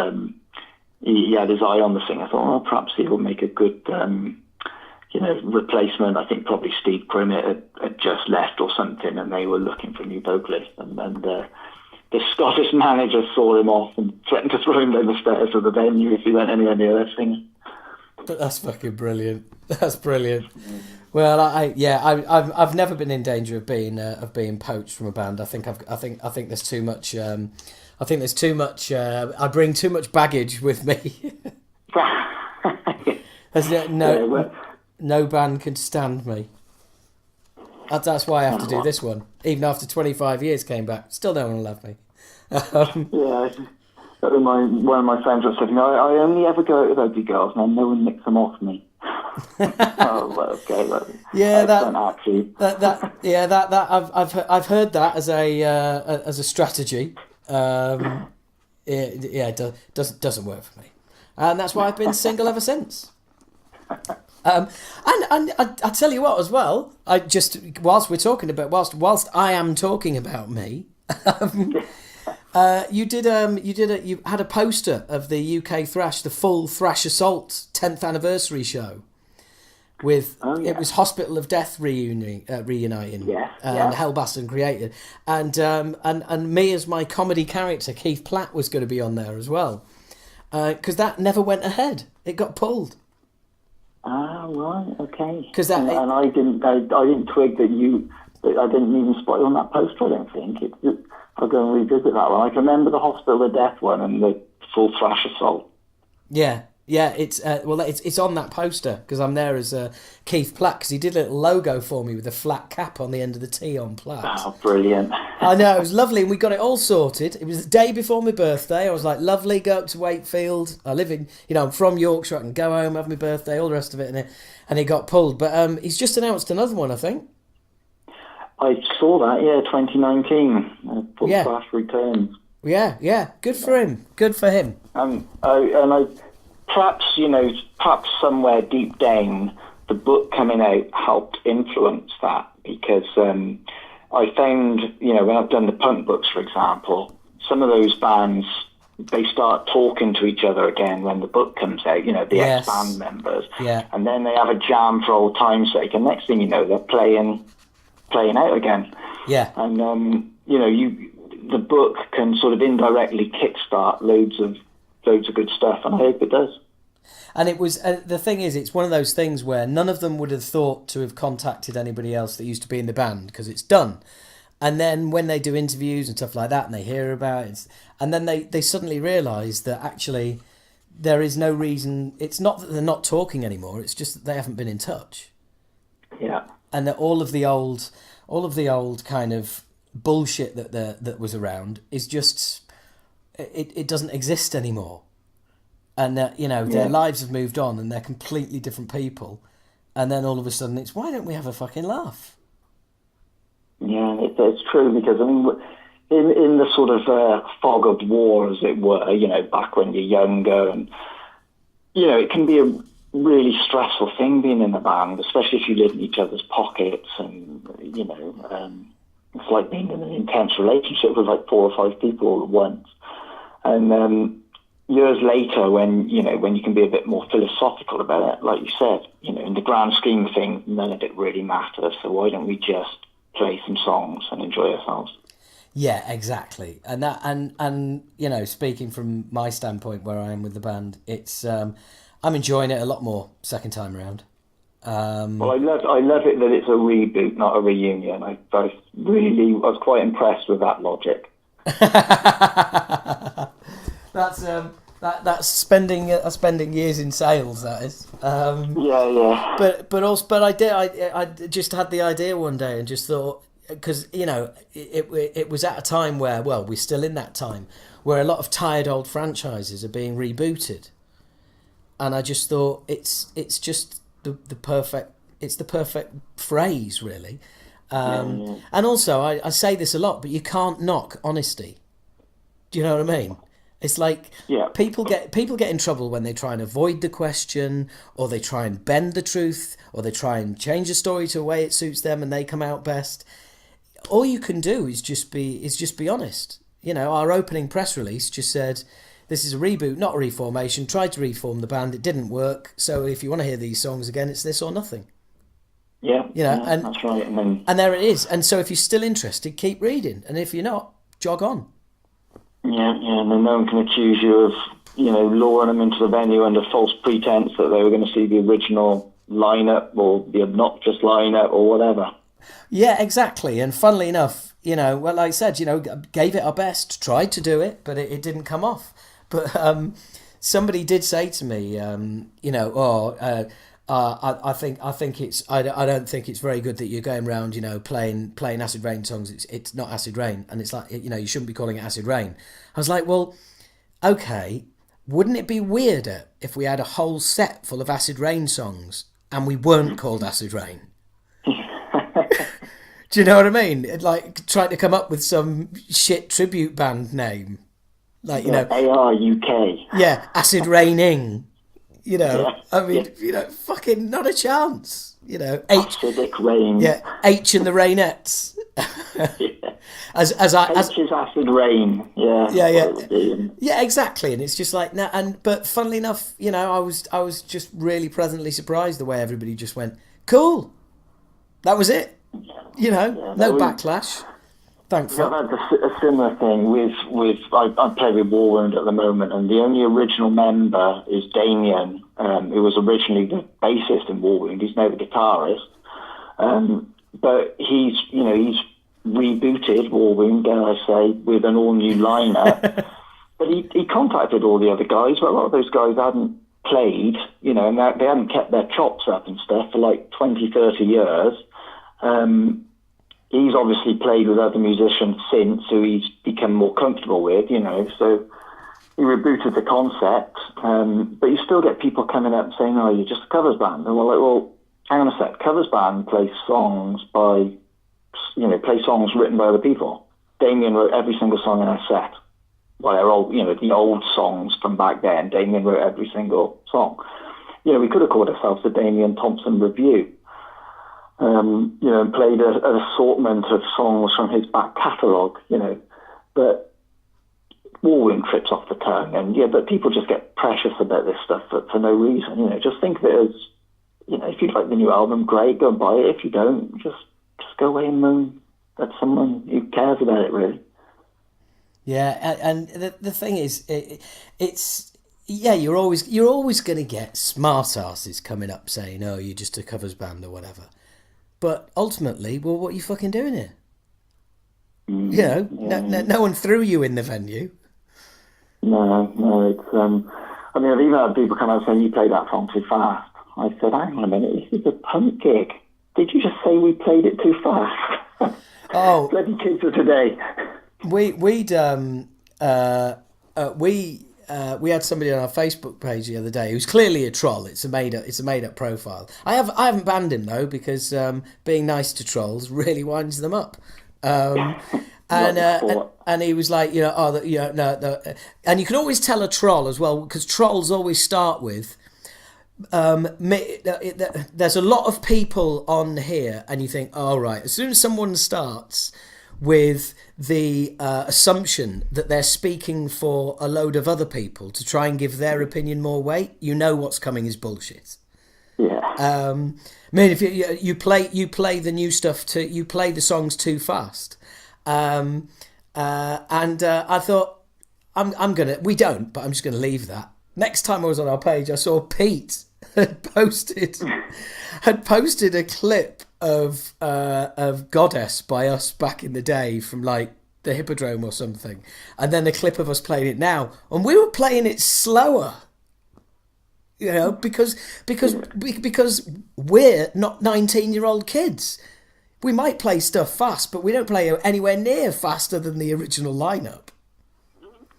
he had his eye on the thing. I thought, well, perhaps he will make a good, replacement. I think probably Steve Grimmett had just left or something, and they were looking for a new vocalist. And the Scottish manager saw him off and threatened to throw him down the stairs of the venue if he went anywhere near their singing. But that's fucking brilliant. That's brilliant. Well, I've never been in danger of being poached from a band. I think there's too much. I think there's too much. I bring too much baggage with me. No band can stand me. That's why I have to do this one. Even after 25 years, came back. Still no one will love me. One of my friends was saying, I only ever go out with ugly girls, and no one nicks them off me. Oh, well, okay. Well, yeah, I've heard that as a strategy. It doesn't work for me, and that's why I've been single ever since. And I tell you what, as well, whilst I am talking about me. You had a poster of the UK Thrash, the full Thrash Assault 10th anniversary show. It was Hospital of Death reuniting, Hellbastard created, and me as my comedy character, Keith Platt, was going to be on there as well, because that never went ahead. It got pulled. Ah, right, okay. And I didn't twig that I didn't even spot you on that poster. I don't think I'll go and revisit that one. I can remember the Hospital of Death one and the full Thrash Assault. Yeah, it's it's on that poster because I'm there as Keith Platt, because he did a little logo for me with a flat cap on the end of the T on Platt. Oh, brilliant. I know, it was lovely, and we got it all sorted. It was the day before my birthday. I was like, lovely, go up to Wakefield. I live in, I'm from Yorkshire, I can go home, have my birthday, all the rest of it, and it got pulled. But he's just announced another one, I think. I saw that, 2019. Full Thrash returns. Yeah, good for him. Good for him. Perhaps somewhere deep down, the book coming out helped influence that, because I found, when I've done the punk books, for example, some of those bands, they start talking to each other again when the book comes out, the ex-band members. Yeah. And then they have a jam for old time's sake, and next thing you know, they're playing out again. Yeah. And, the book can sort of indirectly kickstart loads of good stuff, and I hope it does. And it was the thing is, it's one of those things where none of them would have thought to have contacted anybody else that used to be in the band, because it's done. And then when they do interviews and stuff like that, and they hear about it, and then they suddenly realise that actually there is no reason. It's not that they're not talking anymore. It's just that they haven't been in touch. Yeah. And that all of the old kind of bullshit that was around is just it doesn't exist anymore. And their lives have moved on, and they're completely different people. And then all of a sudden, it's, why don't we have a fucking laugh? Yeah, it's true, because in the sort of fog of war, as it were, back when you're younger, and it can be a really stressful thing being in a band, especially if you live in each other's pockets, and it's like being in an intense relationship with like 4 or 5 people all at once. And years later, when you can be a bit more philosophical about it, like you said, in the grand scheme of things, none of it really matters. So why don't we just play some songs and enjoy ourselves? Yeah, exactly. And that and you know, speaking from my standpoint where I am with the band, it's I'm enjoying it a lot more second time around. Well, I love it that it's a reboot, not a reunion. I was quite impressed with that logic. That's spending years in sales. That is. Yeah. But I just had the idea one day and just thought, because you know it was at a time where, well, we're still in that time where a lot of tired old franchises are being rebooted, and I just thought it's just the perfect phrase, really. And also I say this a lot, but you can't knock honesty. Do you know what I mean? It's like people get in trouble when they try and avoid the question, or they try and bend the truth, or they try and change the story to a way it suits them and they come out best. All you can do is just be honest. You know, our opening press release just said, this is a reboot, not a reformation. Tried to reform the band, it didn't work. So if you want to hear these songs again, it's this or nothing. Yeah, you know, and that's right. And there it is. And so if you're still interested, keep reading. And if you're not, jog on. Yeah, and then no one can accuse you of, you know, luring them into the venue under false pretense that they were going to see the original lineup or the obnoxious lineup or whatever. Yeah, exactly. And funnily enough, you know, well, like I said, you know, gave it our best, tried to do it, but it didn't come off. But somebody did say to me, you know, I think it's I don't think it's very good that you're going around, you know, playing Acid Rain songs. It's not Acid Rain, and it's like, you know, you shouldn't be calling it Acid Rain. I was like, well, okay, wouldn't it be weirder if we had a whole set full of Acid Rain songs and we weren't called Acid Rain? Do you know what I mean? Like trying to come up with some shit tribute band name, like, you know, ARUK. Yeah, Acid Raining. You know, I mean, you know, fucking not a chance. You know, Acidic Rain. Yeah, H and the Rainettes. As H is Acid Rain. Yeah, exactly. And it's just like but funnily enough, you know, I was just really pleasantly surprised the way everybody just went, cool. That was it. You know, no backlash. Thankfully. I've had a similar thing with I play with Warwound at the moment, and the only original member is Damien, who was originally the bassist in Warwound. He's now the guitarist, but he's rebooted Warwound, dare I say, with an all new lineup. But he contacted all the other guys, but a lot of those guys hadn't played, you know, and they hadn't kept their chops up and stuff for like 20, 30 years. He's obviously played with other musicians since, who he's become more comfortable with, you know, so he rebooted the concept, but you still get people coming up saying, oh, you're just a covers band. And we're like, well, hang on a sec, covers band play songs written by other people. Damien wrote every single song in our set. Well, they're all, you know, the old songs from back then. Damien wrote every single song. You know, we could have called ourselves the Damien Thompson Review. You know, and played an assortment of songs from his back catalogue, you know, but Warwind trips off the tongue, and but people just get precious about this stuff for no reason, you know. Just think of it as, you know, if you like the new album, great, go and buy it. If you don't, just go away and moan at someone who cares about it, really. Yeah, and the thing is, it's you're always going to get smart asses coming up saying, oh, you're just a covers band or whatever. But ultimately, well, what are you fucking doing here? You know, no one threw you in the venue. No, it's, I mean, I've even had people come out saying, you played that song too fast. I said, hang on a minute, this is a punk gig. Did you just say we played it too fast? Oh. Bloody kids of today. We had somebody on our Facebook page the other day who's clearly a troll. It's a made up profile. I haven't banned him though, because being nice to trolls really winds them up. And he was like, you know, and you can always tell a troll as well, because trolls always start with, there's a lot of people on here, and you think, all right, as soon as someone starts with the assumption that they're speaking for a load of other people to try and give their opinion more weight, you know what's coming is bullshit. Yeah. I mean, if you play the new stuff you play the songs too fast, and And I thought, we don't, but I'm just gonna leave that. Next time I was on our page, I saw Pete had posted a clip of Goddess by us back in the day from like the Hippodrome or something, and then a clip of us playing it now, and we were playing it slower, because we're not 19-year-old kids. We might play stuff fast, but we don't play anywhere near faster than the original lineup.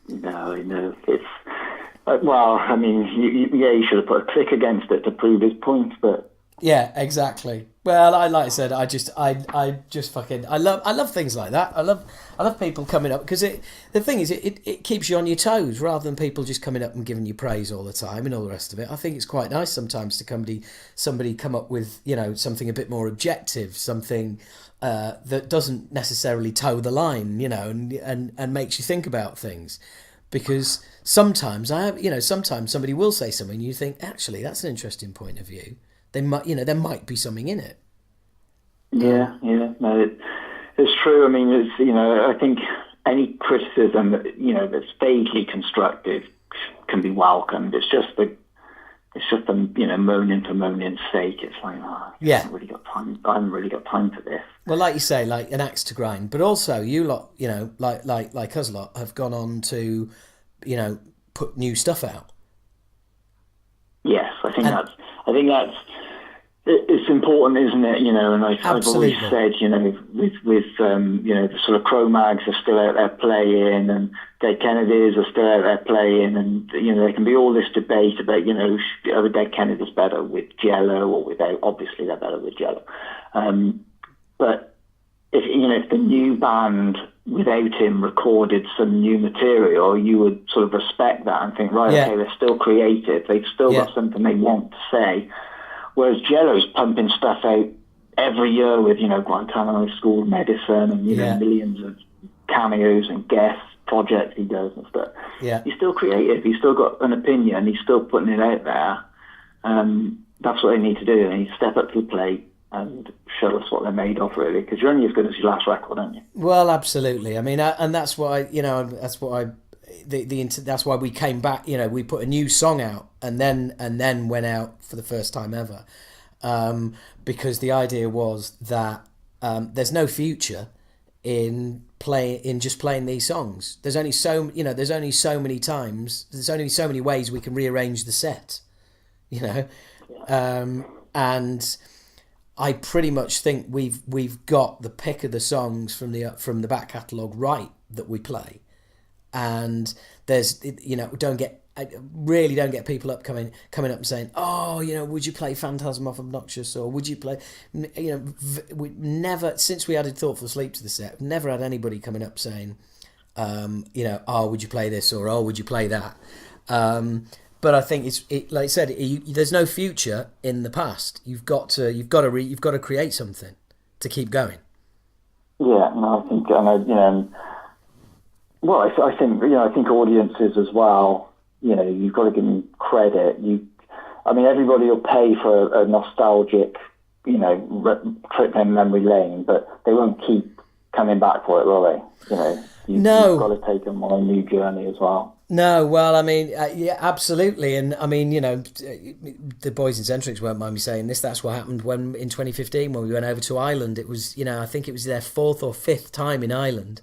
No, it's well, I mean, you should have put a click against it to prove his point, but yeah, exactly. Well, like I said, I love things like that. I love people coming up, because the thing is, it keeps you on your toes rather than people just coming up and giving you praise all the time and all the rest of it. I think it's quite nice sometimes to somebody come up with something a bit more objective, something that doesn't necessarily toe the line, and makes you think about things. Because sometimes sometimes somebody will say something and you think, actually, that's an interesting point of view. There might be something in it. Yeah, no, it's true. I mean, it's I think any criticism that's vaguely constructive can be welcomed. It's just the moaning for moaning's sake. It's like, I haven't really got time. I haven't really got time for this. Well, like you say, like an axe to grind, but also you lot, like us lot, have gone on to, put new stuff out. Yes, I think that's it's important, isn't it? And I've always said, with the sort of Cro-Mags are still out there playing, and Dead Kennedys are still out there playing, and there can be all this debate about are the Dead Kennedys better with Jello or without? Obviously, they're better with Jello. But if the new band without him recorded some new material, you would sort of respect that and think, right, okay, they're still creative. They've still got something they want to say. Whereas Jello's pumping stuff out every year with, Guantanamo School Medicine and, millions of cameos and guest projects he does and stuff. Yeah. He's still creative. He's still got an opinion. He's still putting it out there. That's what they need to do. They need to step up to the plate and show us what they're made of, really, because you're only as good as your last record, aren't you? Well, absolutely. I mean, and that's why, that's why we came back. We put a new song out and then went out for the first time ever, because the idea was that there's no future in just playing these songs. There's only so many times. There's only so many ways we can rearrange the set, and I pretty much think we've got the pick of the songs from the back catalogue right that we play. And there's, don't get people coming up and saying, would you play Phantasm off Obnoxious, or would you play, we never, since we added Thoughtful Sleep to the set, we've never had anybody coming up saying, would you play this, or would you play that? But I think like I said, there's no future in the past. You've got to create something to keep going. Yeah, no, I think, well, I think audiences as well. You've got to give them credit. Everybody will pay for a nostalgic, trip down memory lane, but they won't keep coming back for it, will they? You've got to take them on a new journey as well. No, well, yeah, absolutely, and the boys in Centrix won't mind me saying this. That's what happened when in 2015 when we went over to Ireland. It was, I think it was their 4th or 5th time in Ireland.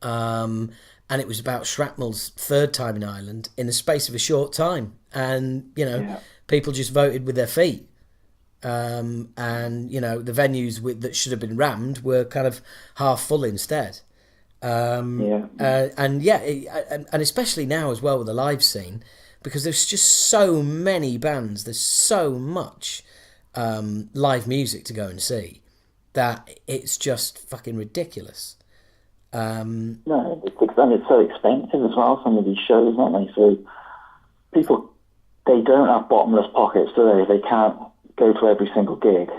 And it was about Shrapnel's 3rd time in Ireland in the space of a short time, and people just voted with their feet, and the venues that should have been rammed were kind of half full instead, and especially now as well with the live scene, because there's just so many bands, there's so much live music to go and see that it's just fucking ridiculous. No, it's so expensive as well, some of these shows, aren't they? So people, they don't have bottomless pockets, do they? They can't go to every single gig.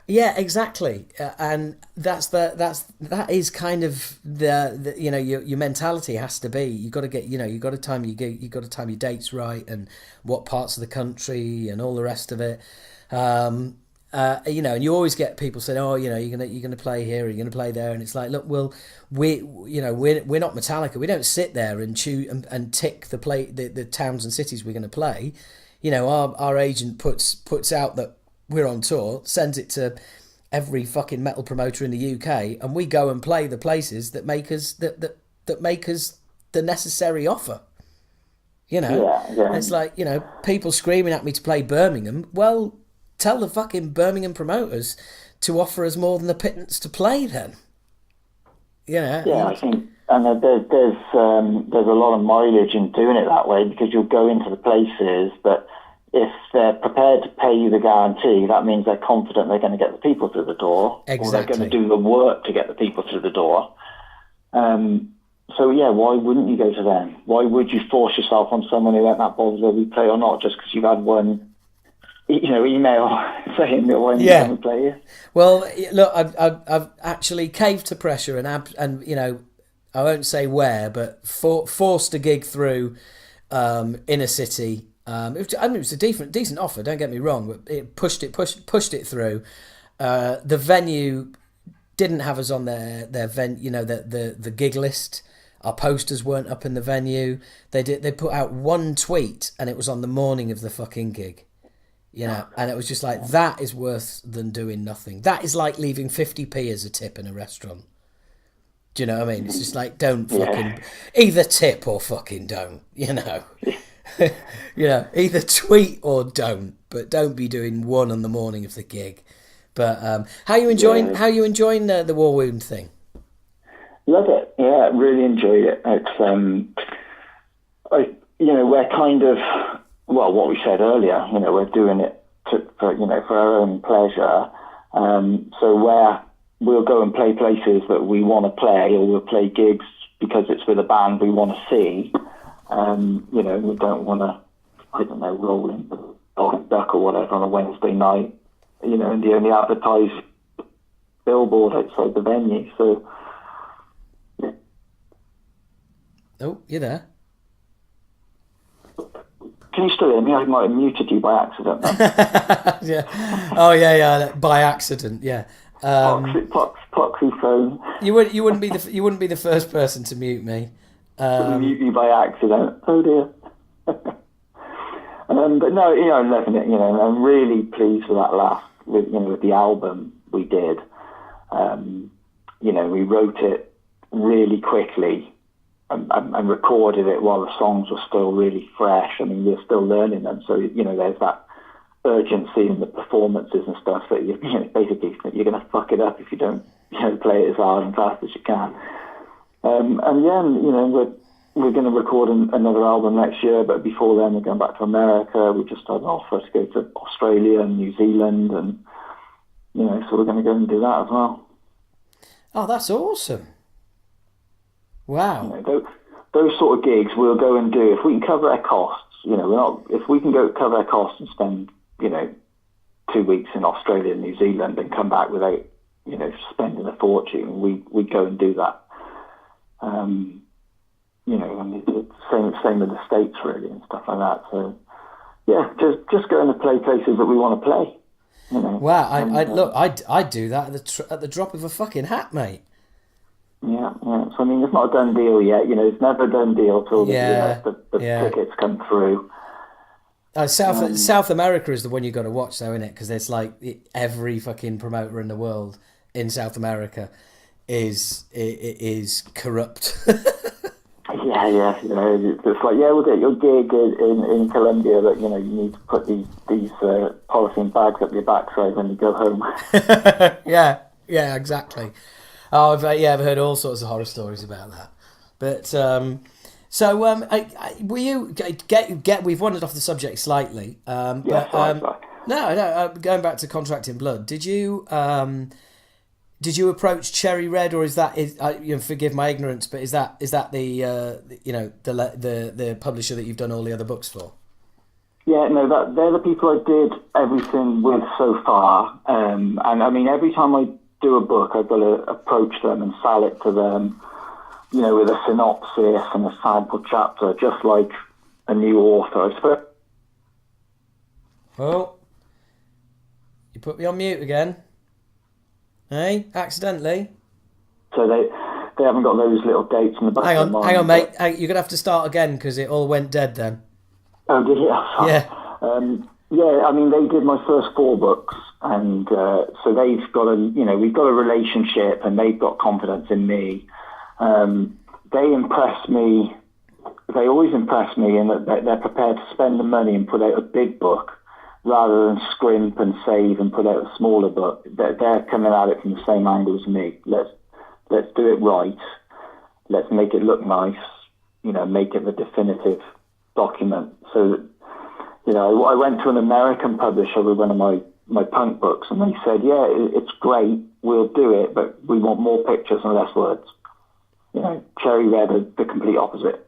Yeah, exactly, and that is kind of the your mentality has to be, you got to get, you got to time your dates right, and what parts of the country and all the rest of it. And you always get people saying, "Oh, you're gonna play here, or you're gonna play there," and it's like, look, well, we're not Metallica. We don't sit there and choose and tick the towns and cities we're gonna play. Our agent puts out that we're on tour, sends it to every fucking metal promoter in the UK, and we go and play the places that make us that make us the necessary offer. It's like, people screaming at me to play Birmingham. Well, tell the fucking Birmingham promoters to offer us more than the pittance to play then. I think, and there's a lot of mileage in doing it that way, because you'll go into the places, but if they're prepared to pay you the guarantee, that means they're confident they're going to get the people through the door. Exactly. Or they're going to do the work to get the people through the door. So why wouldn't you go to them? Why would you force yourself on someone who ain't that bothered whether we play or not, just because you've had one email saying that why don't we play you? Well, look, I've actually caved to pressure and I won't say where, but forced a gig through in a city. It was a decent offer. Don't get me wrong, but it pushed it through. The venue didn't have us on their the gig list. Our posters weren't up in the venue. They put out one tweet and it was on the morning of the fucking gig. And it was just like, that is worse than doing nothing. That is like leaving 50p as a tip in a restaurant. Do you know what I mean? It's just like, don't fucking either tip or fucking don't. Either tweet or don't, but don't be doing one on the morning of the gig. But how are you enjoying the War Wound thing? Love it. Yeah, really enjoyed it. It's we're kind of, well, what we said earlier. We're doing it for our own pleasure. So we'll go and play places that we want to play, or we'll play gigs because it's with a band we want to see. We don't want to, roll into the Duck or whatever on a Wednesday night, and the only advertised billboard outside the venue. So, yeah. Oh, you there? Can you still hear me? I might have muted you by accident. Yeah. Oh, yeah. By accident. Yeah. Poxy phone. You wouldn't be the first person to mute me. Mute you by accident. Oh dear. But no, I'm loving it. I'm really pleased with that with the album we did. We wrote it really quickly and recorded it while the songs were still really fresh. I mean, we're still learning them, so there's that urgency in the performances and stuff that basically you're going to fuck it up if you don't play it as hard and fast as you can. We're going to record another album next year, but before then we're going back to America. We just had an offer to go to Australia and New Zealand, and so we're going to go and do that as well. Oh, that's awesome! Wow. Those sort of gigs we'll go and do if we can cover our costs. If we can go cover our costs and spend 2 weeks in Australia and New Zealand and come back without spending a fortune, we go and do that. And it's same with the States really and stuff like that. So yeah, just going to play places that we want to play. Wow, I'd do that at the drop of a fucking hat, mate. Yeah. So I mean, it's not a done deal yet. It's never a done deal till the tickets come through. South America is the one you got to watch, though, isn't it? Because there's like every fucking promoter in the world in South America is corrupt. Yeah. It's like, we'll get your gig in Colombia, but you need to put these polythene bags up your backside when you go home. Yeah, exactly. Oh, I've heard all sorts of horror stories about that. But will you get? We've wandered off the subject slightly. Sorry. No. Going back to Contracting Blood, did you approach Cherry Red, or is that forgive my ignorance, but is that the publisher that you've done all the other books for? Yeah, no, they're the people I did everything with so far. And I mean, every time I do a book, I've got to approach them and sell it to them, with a synopsis and a sample chapter, just like a new author. Oh, you're put me on mute again. Hey, accidentally. So they haven't got those little dates in the back of their mind. Hang on, mate. Hey, you're going to have to start again because it all went dead then. Oh, did it? Yeah. Yeah, I mean, they did my first 4 books, and so they've got we've got a relationship, and they've got confidence in me. They impress me. They always impress me in that they're prepared to spend the money and put out a big book rather than scrimp and save and put out a smaller book. They're coming at it from the same angle as me. Let's do it right. Let's make it look nice. Make it the definitive document. So, I went to an American publisher with one of my punk books, and they said, yeah, it's great, we'll do it, but we want more pictures and less words. Cherry Red are the complete opposite.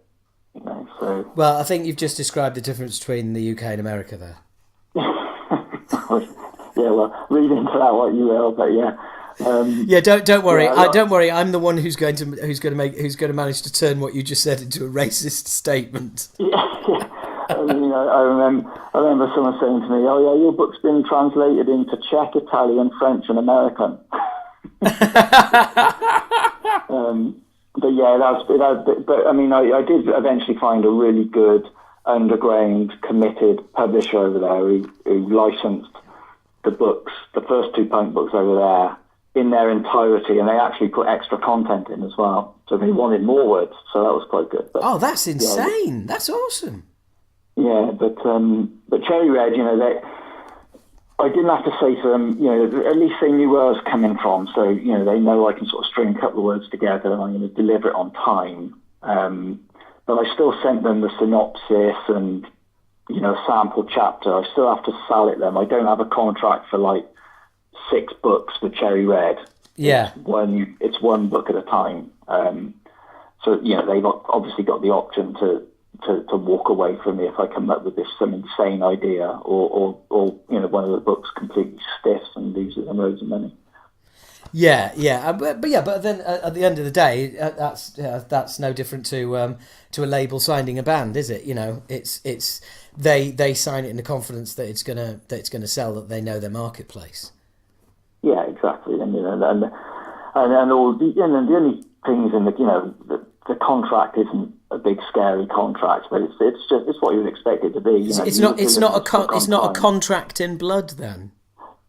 So. Well, I think you've just described the difference between the UK and America there. Yeah, well, read into that what you will, but yeah. Yeah, don't worry. Don't worry. I'm the one who's going to manage to turn what you just said into a racist statement. Yeah. I remember someone saying to me, "Oh yeah, your book's been translated into Czech, Italian, French, and American." But yeah, but I mean, I did eventually find a really good underground committed publisher over there who licensed the books, the first 2 punk books over there, in their entirety, and they actually put extra content in as well. So they wanted more words, so that was quite good. But, that's insane! Yeah, that's awesome. Yeah, but Cherry Red, I didn't have to say to them, at least they knew where I was coming from. So, they know I can sort of string a couple of words together and I'm going to deliver it on time. But I still sent them the synopsis and, a sample chapter. I still have to sell it them. I don't have a contract for 6 books for Cherry Red. Yeah. It's one book at a time. So, they've obviously got the option to walk away from me if I come up with some insane idea or one of the books completely stiffs and loses them loads of money. Yeah. But then at the end of the day, that's no different to a label signing a band, is it? It's they sign it in the confidence that it's gonna sell, that they know their marketplace. Yeah, exactly. And all the only things in the contract isn't a big scary contract, but it's what you would expect it to be. It's not a contract in blood then.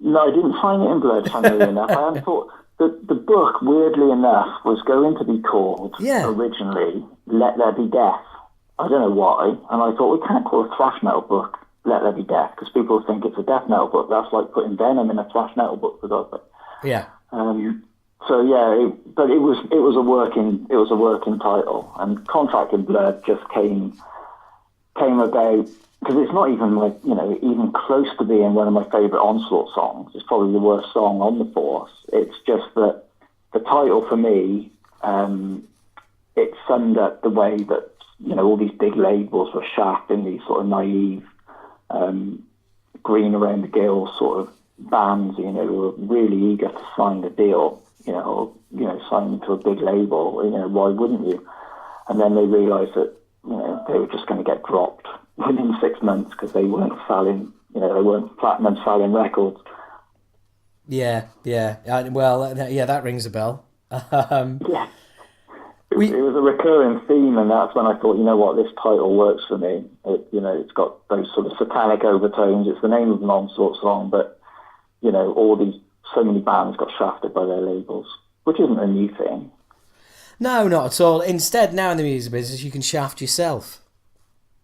No, I didn't sign it in blood. Funnily enough, I hadn't thought the book, weirdly enough, was going to be called originally "Let There Be Death." I don't know why, and I thought we can't call a thrash metal book "Let There Be Death" because people think it's a death metal book. That's like putting Venom in a thrash metal book, for God's sake. Yeah. So yeah, but it was a working title, and Contract in Blood just came about because it's not even even close to being one of my favourite Onslaught songs. It's probably the worst song on the Force. It's just that the title for me, it summed up the way that all these big labels were shafting these sort of naive, green around the gills sort of bands, who were really eager to sign the deal. Sign into a big label, why wouldn't you? And then they realised that, they were just going to get dropped within 6 months because they weren't selling, they weren't platinum selling records. Yeah. That rings a bell. Yeah. It was a recurring theme, and that's when I thought, this title works for me. It's got those sort of satanic overtones. It's the name of an Onslaught song, but, so many bands got shafted by their labels, which isn't a new thing. No, not at all. Instead, now in the music business, you can shaft yourself.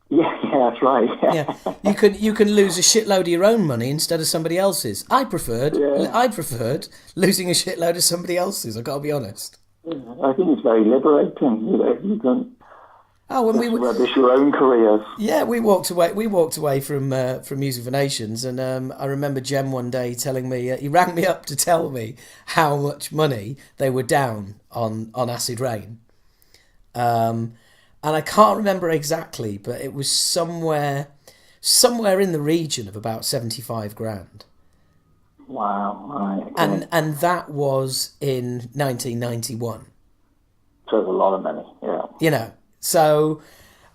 Yeah, that's right. Yeah, you can lose a shitload of your own money instead of somebody else's. I preferred losing a shitload of somebody else's. I've got to be honest. Yeah, I think it's very liberating. You can. When we rubbish your own careers. Yeah, we walked away from Music for Nations, and I remember Jem one day telling me he rang me up to tell me how much money they were down on Acid Rain, and I can't remember exactly, but it was somewhere in the region of about 75 grand. Wow! Right. Okay. And that was in 1991. So it's a lot of money. Yeah. So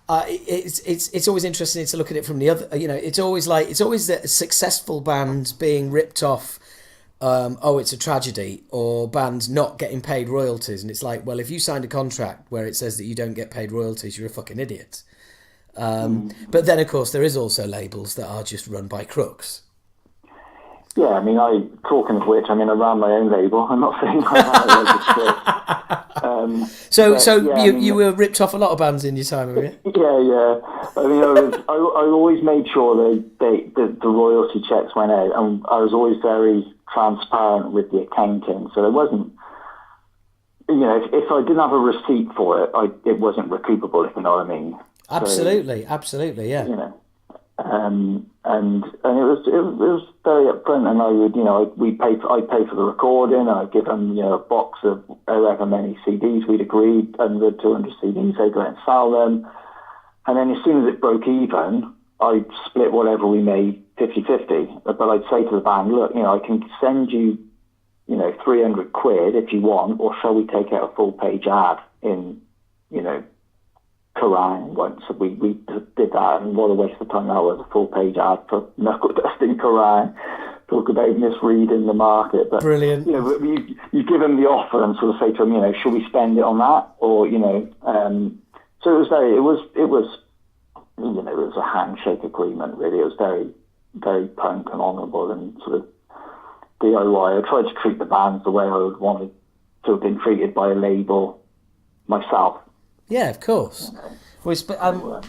it's always interesting to look at it from the other. It's always the successful band being ripped off oh, it's a tragedy, or bands not getting paid royalties. And it's like, well, if you signed a contract where it says that you don't get paid royalties, you're a fucking idiot. But then, of course, there is also labels that are just run by crooks. Yeah, I mean, talking of which, I mean, I ran my own label. I'm not saying I ran a So you were ripped off a lot of bands in your time, were you? Yeah. I mean, I always made sure the royalty checks went out, and I was always very transparent with the accounting. So there wasn't, if I didn't have a receipt for it, it wasn't recoupable, if you know what I mean. Absolutely, yeah. And it was very upfront, and I'd pay for the recording, and I'd give them, a box of however many CDs we'd agreed, 100, 200 CDs, they'd go and sell them. And then as soon as it broke even, I'd split whatever we made 50-50. But I'd say to the band, look, I can send you, 300 quid if you want, or shall we take out a full page ad in, Kerrang once. We did that, and what a waste of time that was, a full page ad for knuckle dusting Kerrang. Talk about misreading the market. But, brilliant. You give them the offer and sort of say to them, should we spend it on that? Or, so it was a handshake agreement, really. It was very, very punk and honourable and sort of DIY. I tried to treat the bands the way I would want to have been treated by a label myself. Yeah, of course. So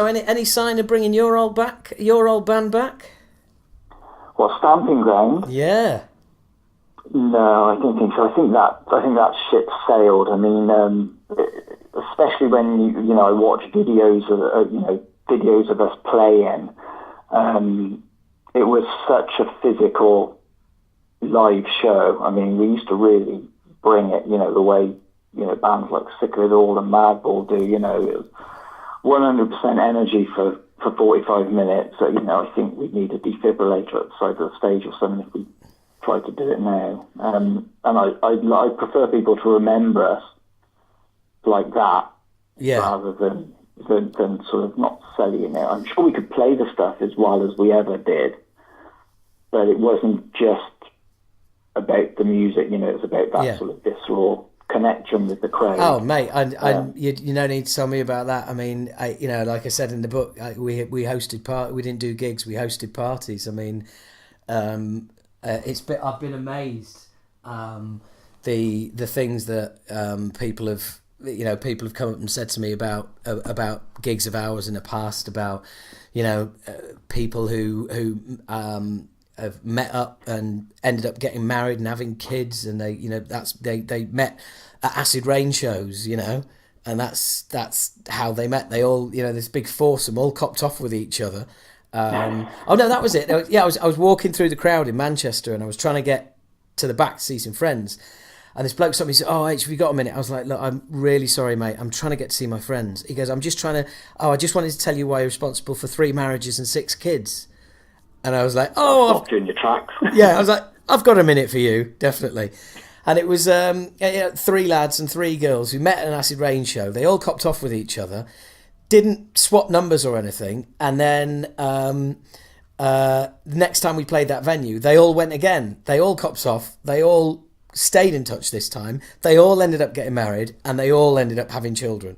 any sign of bringing your old band back? Well, Stamping Ground? Yeah. No, I don't think so. I think that ship sailed. I mean, especially when I watch videos of us playing. It was such a physical live show. I mean, we used to really bring it. The way bands like Sick of It All and Madball do. It was 100% energy for 45 minutes. So I think we'd need a defibrillator at the side of the stage or something if we tried to do it now. And I prefer people to remember us like that, rather than sort of not selling it. I'm sure we could play the stuff as well as we ever did, but it wasn't just about the music. It was about that sort of visceral connection with the crowd. Oh, mate, you don't need to tell me about that. I mean, like I said in the book, we hosted we didn't do gigs, we hosted parties. I mean, I've been amazed the things that people have come up and said to me about gigs of ours in the past, about people who have met up and ended up getting married and having kids, and they met at Acid Rain shows, and that's how they met. They all, this big foursome all copped off with each other. Oh no, that was it. I was walking through the crowd in Manchester, and I was trying to get to the back to see some friends, and this bloke stopped me and said, "Oh, H, have you got a minute?" I was like, "Look, I'm really sorry, mate. I'm trying to get to see my friends." He goes, "I just wanted to tell you why you're responsible for 3 marriages and 6 kids." And I was like, "Oh, I've in your tracks." Yeah, I was like, "I've got a minute for you, definitely." And it was 3 lads and 3 girls who met at an Acid Rain show. They all copped off with each other, didn't swap numbers or anything. And then next time we played that venue, they all went again. They all copped off. They all stayed in touch this time. They all ended up getting married, and they all ended up having children.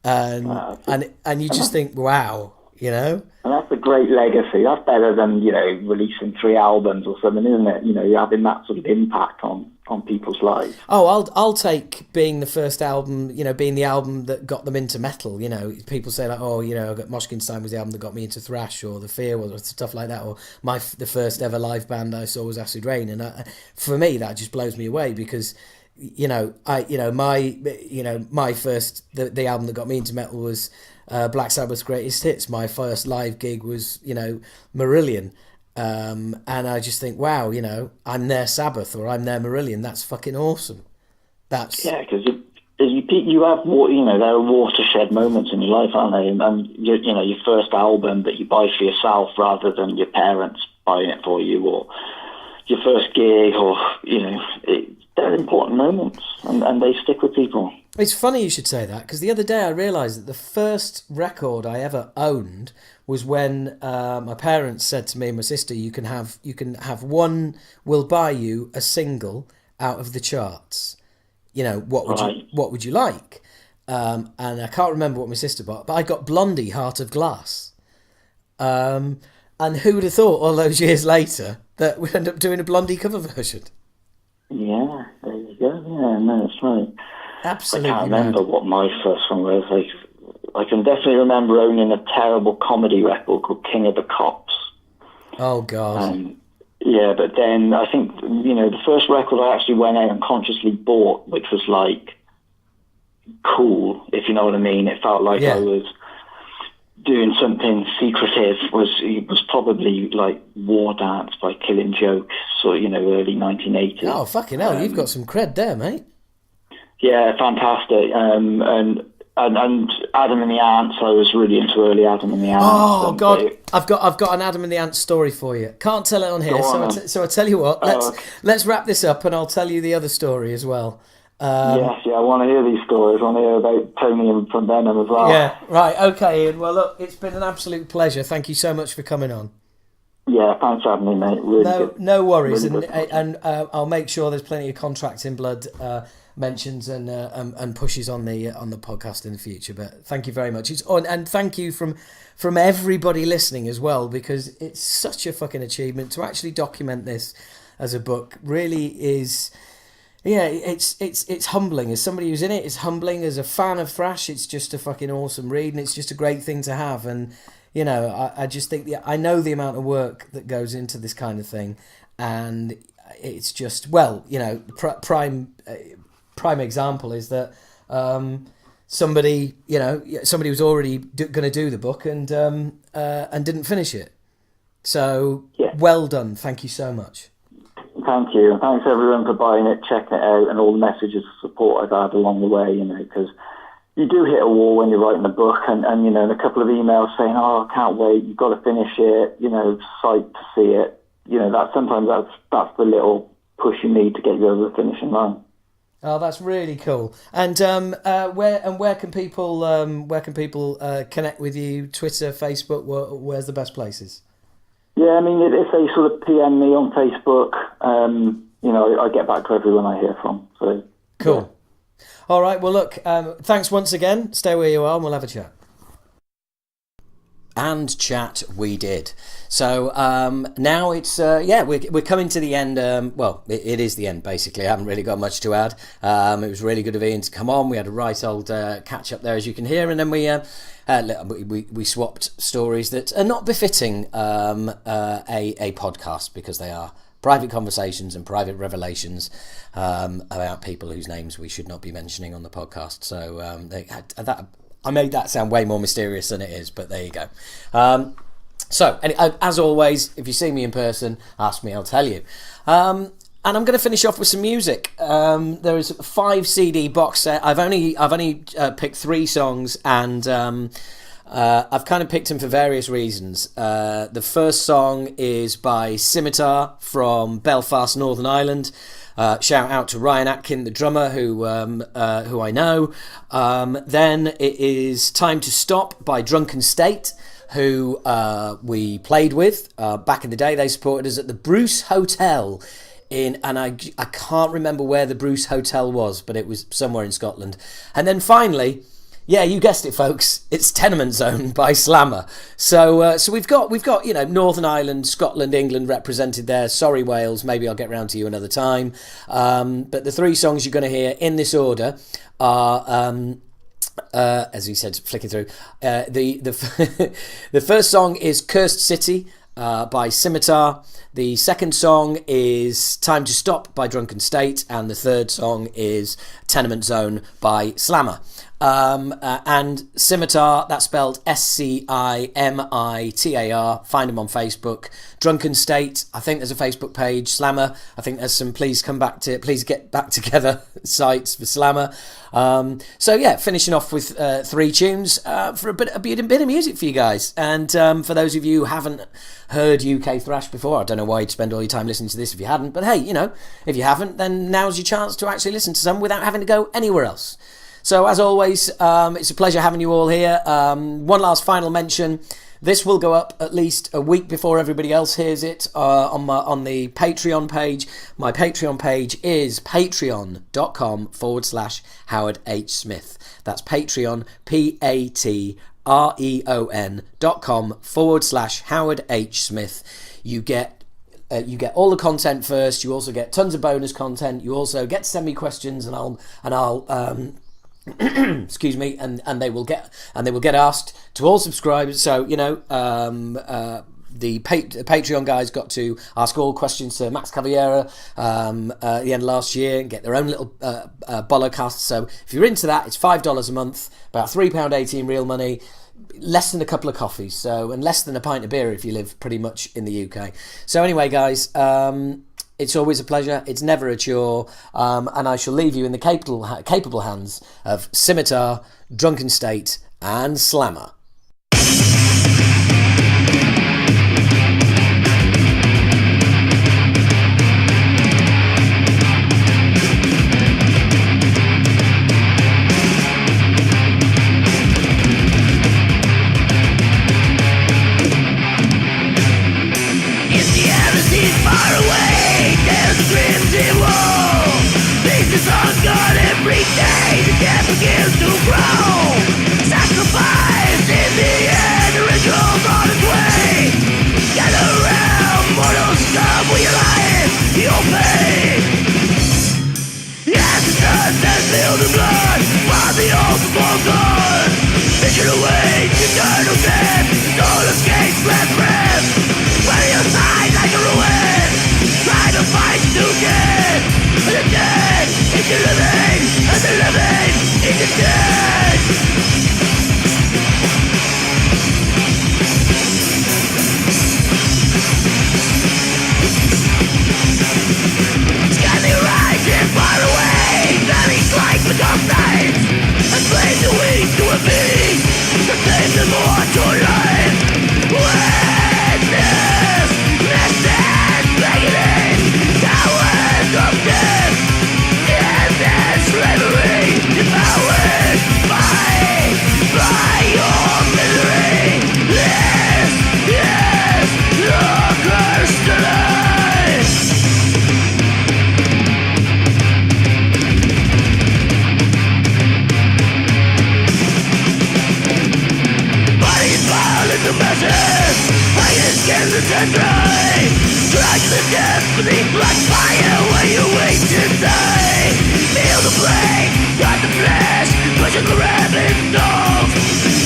And you just think, wow, And that's a great legacy. That's better than, releasing 3 albums or something, isn't it? You're having that sort of impact on people's lives. Oh, I'll take being the first album, being the album that got them into metal. People say like, oh, Moshkinstein was the album that got me into thrash, or The Fear, or stuff like that, or the first ever live band I saw was Acid Rain, and for me that just blows me away because my first the album that got me into metal was Black Sabbath's Greatest Hits. My first live gig was Marillion. And I just think, wow, I'm their Sabbath or I'm their Marillion. That's fucking awesome. Because you have there are watershed moments in your life, aren't they? And your first album that you buy for yourself rather than your parents buying it for you, or your first gig, or they're important moments, and they stick with people. It's funny you should say that, because the other day I realised that the first record I ever owned was when my parents said to me and my sister, you can have one, we'll buy you a single out of the charts. You know, what would you like? And I can't remember what my sister bought, but I got Blondie, Heart of Glass. And who would have thought all those years later that we'd end up doing a Blondie cover version? Yeah, there you go. Yeah, no, that's right. Absolutely. I can't remember what my first one was. I can definitely remember owning a terrible comedy record called King of the Cops. Oh, God. Yeah, but then I think, the first record I actually went out and consciously bought, which was like cool, if you know what I mean. It felt like I was doing something secretive, was probably like War Dance by Killing Joke, early 1980s. Oh, fucking hell, you've got some cred there, mate. Yeah, fantastic. And Adam and the Ants, I was really into early Adam and the Ants. Oh, God, I've got an Adam and the Ants story for you. Can't tell it on here, so I tell you what, let's wrap this up and I'll tell you the other story as well. Yes, I want to hear these stories. I want to hear about Tony and from Venom as well. Yeah, right, okay, Ian. Well, look, it's been an absolute pleasure. Thank you so much for coming on. Yeah, thanks for having me, mate. Really no worries, really and I'll make sure there's plenty of Contracts in Blood mentions and pushes on the podcast in the future. But thank you very much. It's on, and thank you from everybody listening as well, because it's such a fucking achievement to actually document this as a book. Really is. Yeah, it's humbling. As somebody who's in it, it's humbling. As a fan of Thrash, it's just a fucking awesome read, and it's just a great thing to have. And I just think I know the amount of work that goes into this kind of thing, and it's just prime example is that somebody was already going to do the book and didn't finish it. So well done. Thank you so much. Thank you, and thanks everyone for buying it, checking it out, and all the messages of support I've had along the way, because you do hit a wall when you're writing a book, and a couple of emails saying, oh, I can't wait, you've got to finish it, psyched to see it, sometimes that's the little push you need to get you over the finishing line. Oh, that's really cool. And where can people connect with you? Twitter, Facebook, where's the best places? Yeah, if they sort of PM me on Facebook, I get back to everyone I hear from. So cool. Yeah. All right. Well, look. Thanks once again. Stay where you are, and we'll have a chat. And chat we did. So now it's we're coming to the end. It is the end basically. I haven't really got much to add. It was really good of Ian to come on. We had a right old catch up there, as you can hear, and then we swapped stories that are not befitting a podcast, because they are private conversations and private revelations about people whose names we should not be mentioning on the podcast. So I made that sound way more mysterious than it is, but there you go. So, as always, if you see me in person, ask me, I'll tell you. And I'm going to finish off with some music. There is a 5 CD box set. I've only picked 3 songs, and I've kind of picked them for various reasons. The first song is by Scimitar from Belfast, Northern Ireland. Shout out to Ryan Atkin, the drummer, who I know. Then it is Time to Stop by Drunken State, who we played with back in the day. They supported us at the Bruce Hotel and I can't remember where the Bruce Hotel was, but it was somewhere in Scotland. And then finally, yeah, you guessed it, folks, it's Tenement Zone by Slammer. So we've got Northern Ireland, Scotland, England represented there. Sorry, Wales, maybe I'll get round to you another time. But the 3 songs you're going to hear in this order are, as we said, flicking through. The first song is Cursed City by Scimitar. The second song is Time to Stop by Drunken State, and the third song is Tenement Zone by Slammer. And Scimitar, that's spelled Scimitar. Find them on Facebook. Drunken State, I think there's a Facebook page. Slammer, I think there's some please get back together sites for Slammer. So yeah, finishing off with 3 tunes for a bit of music for you guys. And for those of you who haven't heard UK Thrash before, I don't know why you'd spend all your time listening to this if you hadn't, but hey, you know, if you haven't, then now's your chance to actually listen to some without having to go anywhere else. So as always, it's a pleasure having you all here. One last final mention. This will go up at least a week before everybody else hears it on the Patreon page. My Patreon page is patreon.com/Howard H. Smith. That's Patreon, patreon.com/Howard H. Smith. You get all the content first. You also get tons of bonus content. You also get to send me questions, and I'll excuse me, and they will get asked to all subscribers. So you know, the Patreon guys got to ask all questions to Max Cavaliera at the end of last year and get their own little Bollocast. So if you're into that, it's $5 a month, about £3.80 in real money. Less than a couple of coffees, so, and less than a pint of beer if you live pretty much in the UK. So anyway, guys, it's always a pleasure. It's never a chore, and I shall leave you in the capable hands of Scimitar, Drunken State, and Slammer. Begins to grow. Sacrifice in the end, the ritual's on its way. Gather around, mortal scum, will you lie in your pain? As the dust has filled the blood, while the altar falls on, mission awaits eternal death. Soul escapes, left breath. Where your side like a ruin, try to fight to death. And the dead is the living, and the living is the dead. Skyly rising far away, valleys like the dark night, and flames the weak to a beast, the flames of mortal life. Witness, nested, begging, towers of death, endless slavery, devoured by your misery. This is your curse tonight. Bodies piled into messes, hanging skins and set dry. Drag the death beneath like fire where you wait to die. Feel the flame, got the flesh, pushing the rabbit dogs.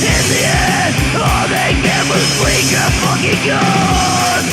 In the end, all they get was bleak a fucking gun.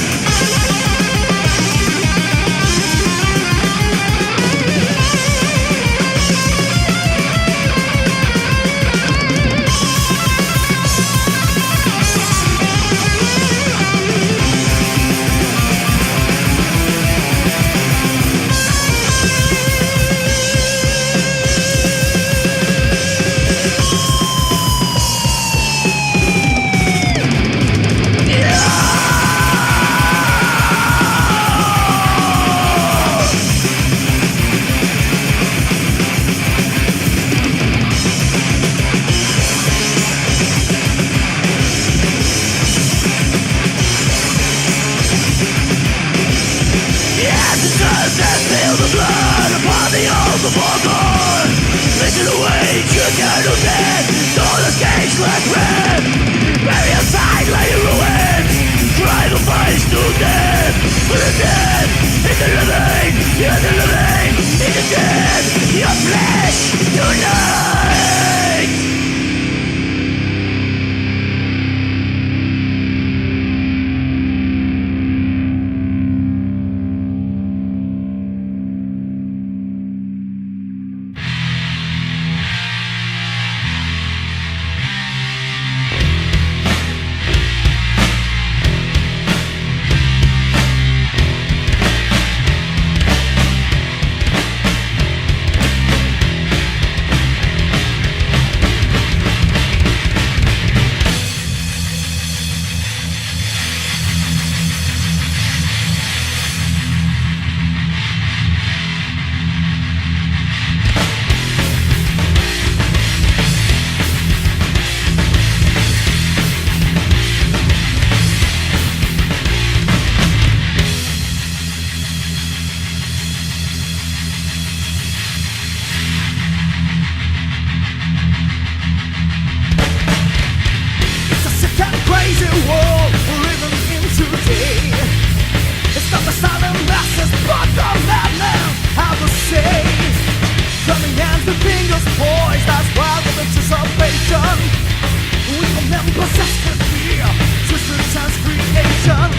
with fear, twisted transcreation.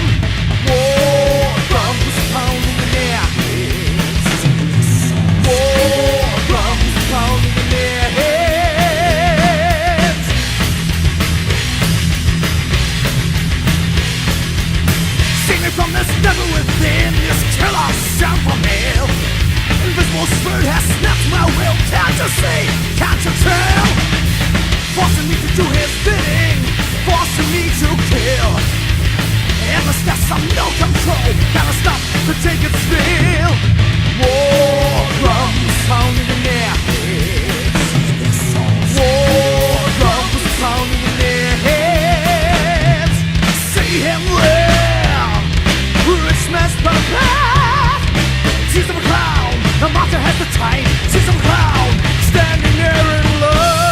War drums pounding in their heads. War drums pounding in their heads. Singing from this devil within, this killer sound from hell. Invisible spirit has snapped my will. Can't you see? Can't you tell? Forcing me to do his bidding, forcing me to kill. Endless steps of no control, gotta stop to take its fill. War drums pounding in their heads. War drums pounding in their heads. See him live, rich man's path. Sees him a clown, the monster has the time. Sees him a clown, standing there in love.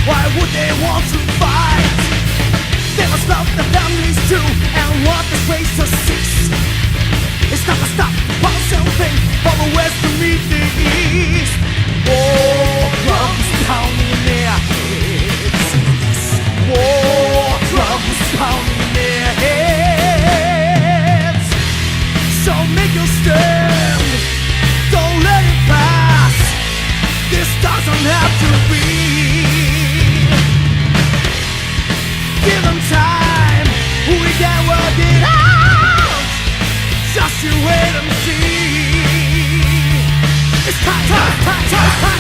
Why would they want to fight? They must love their families too and want this race to cease. It's not to stop one single thing for the West to meet the East. War drums pounding in their heads. War drums pounding in their heads. So make a stand, don't let it pass. This doesn't have to be. Give them time, we can work it out. Just you wait and see. It's time.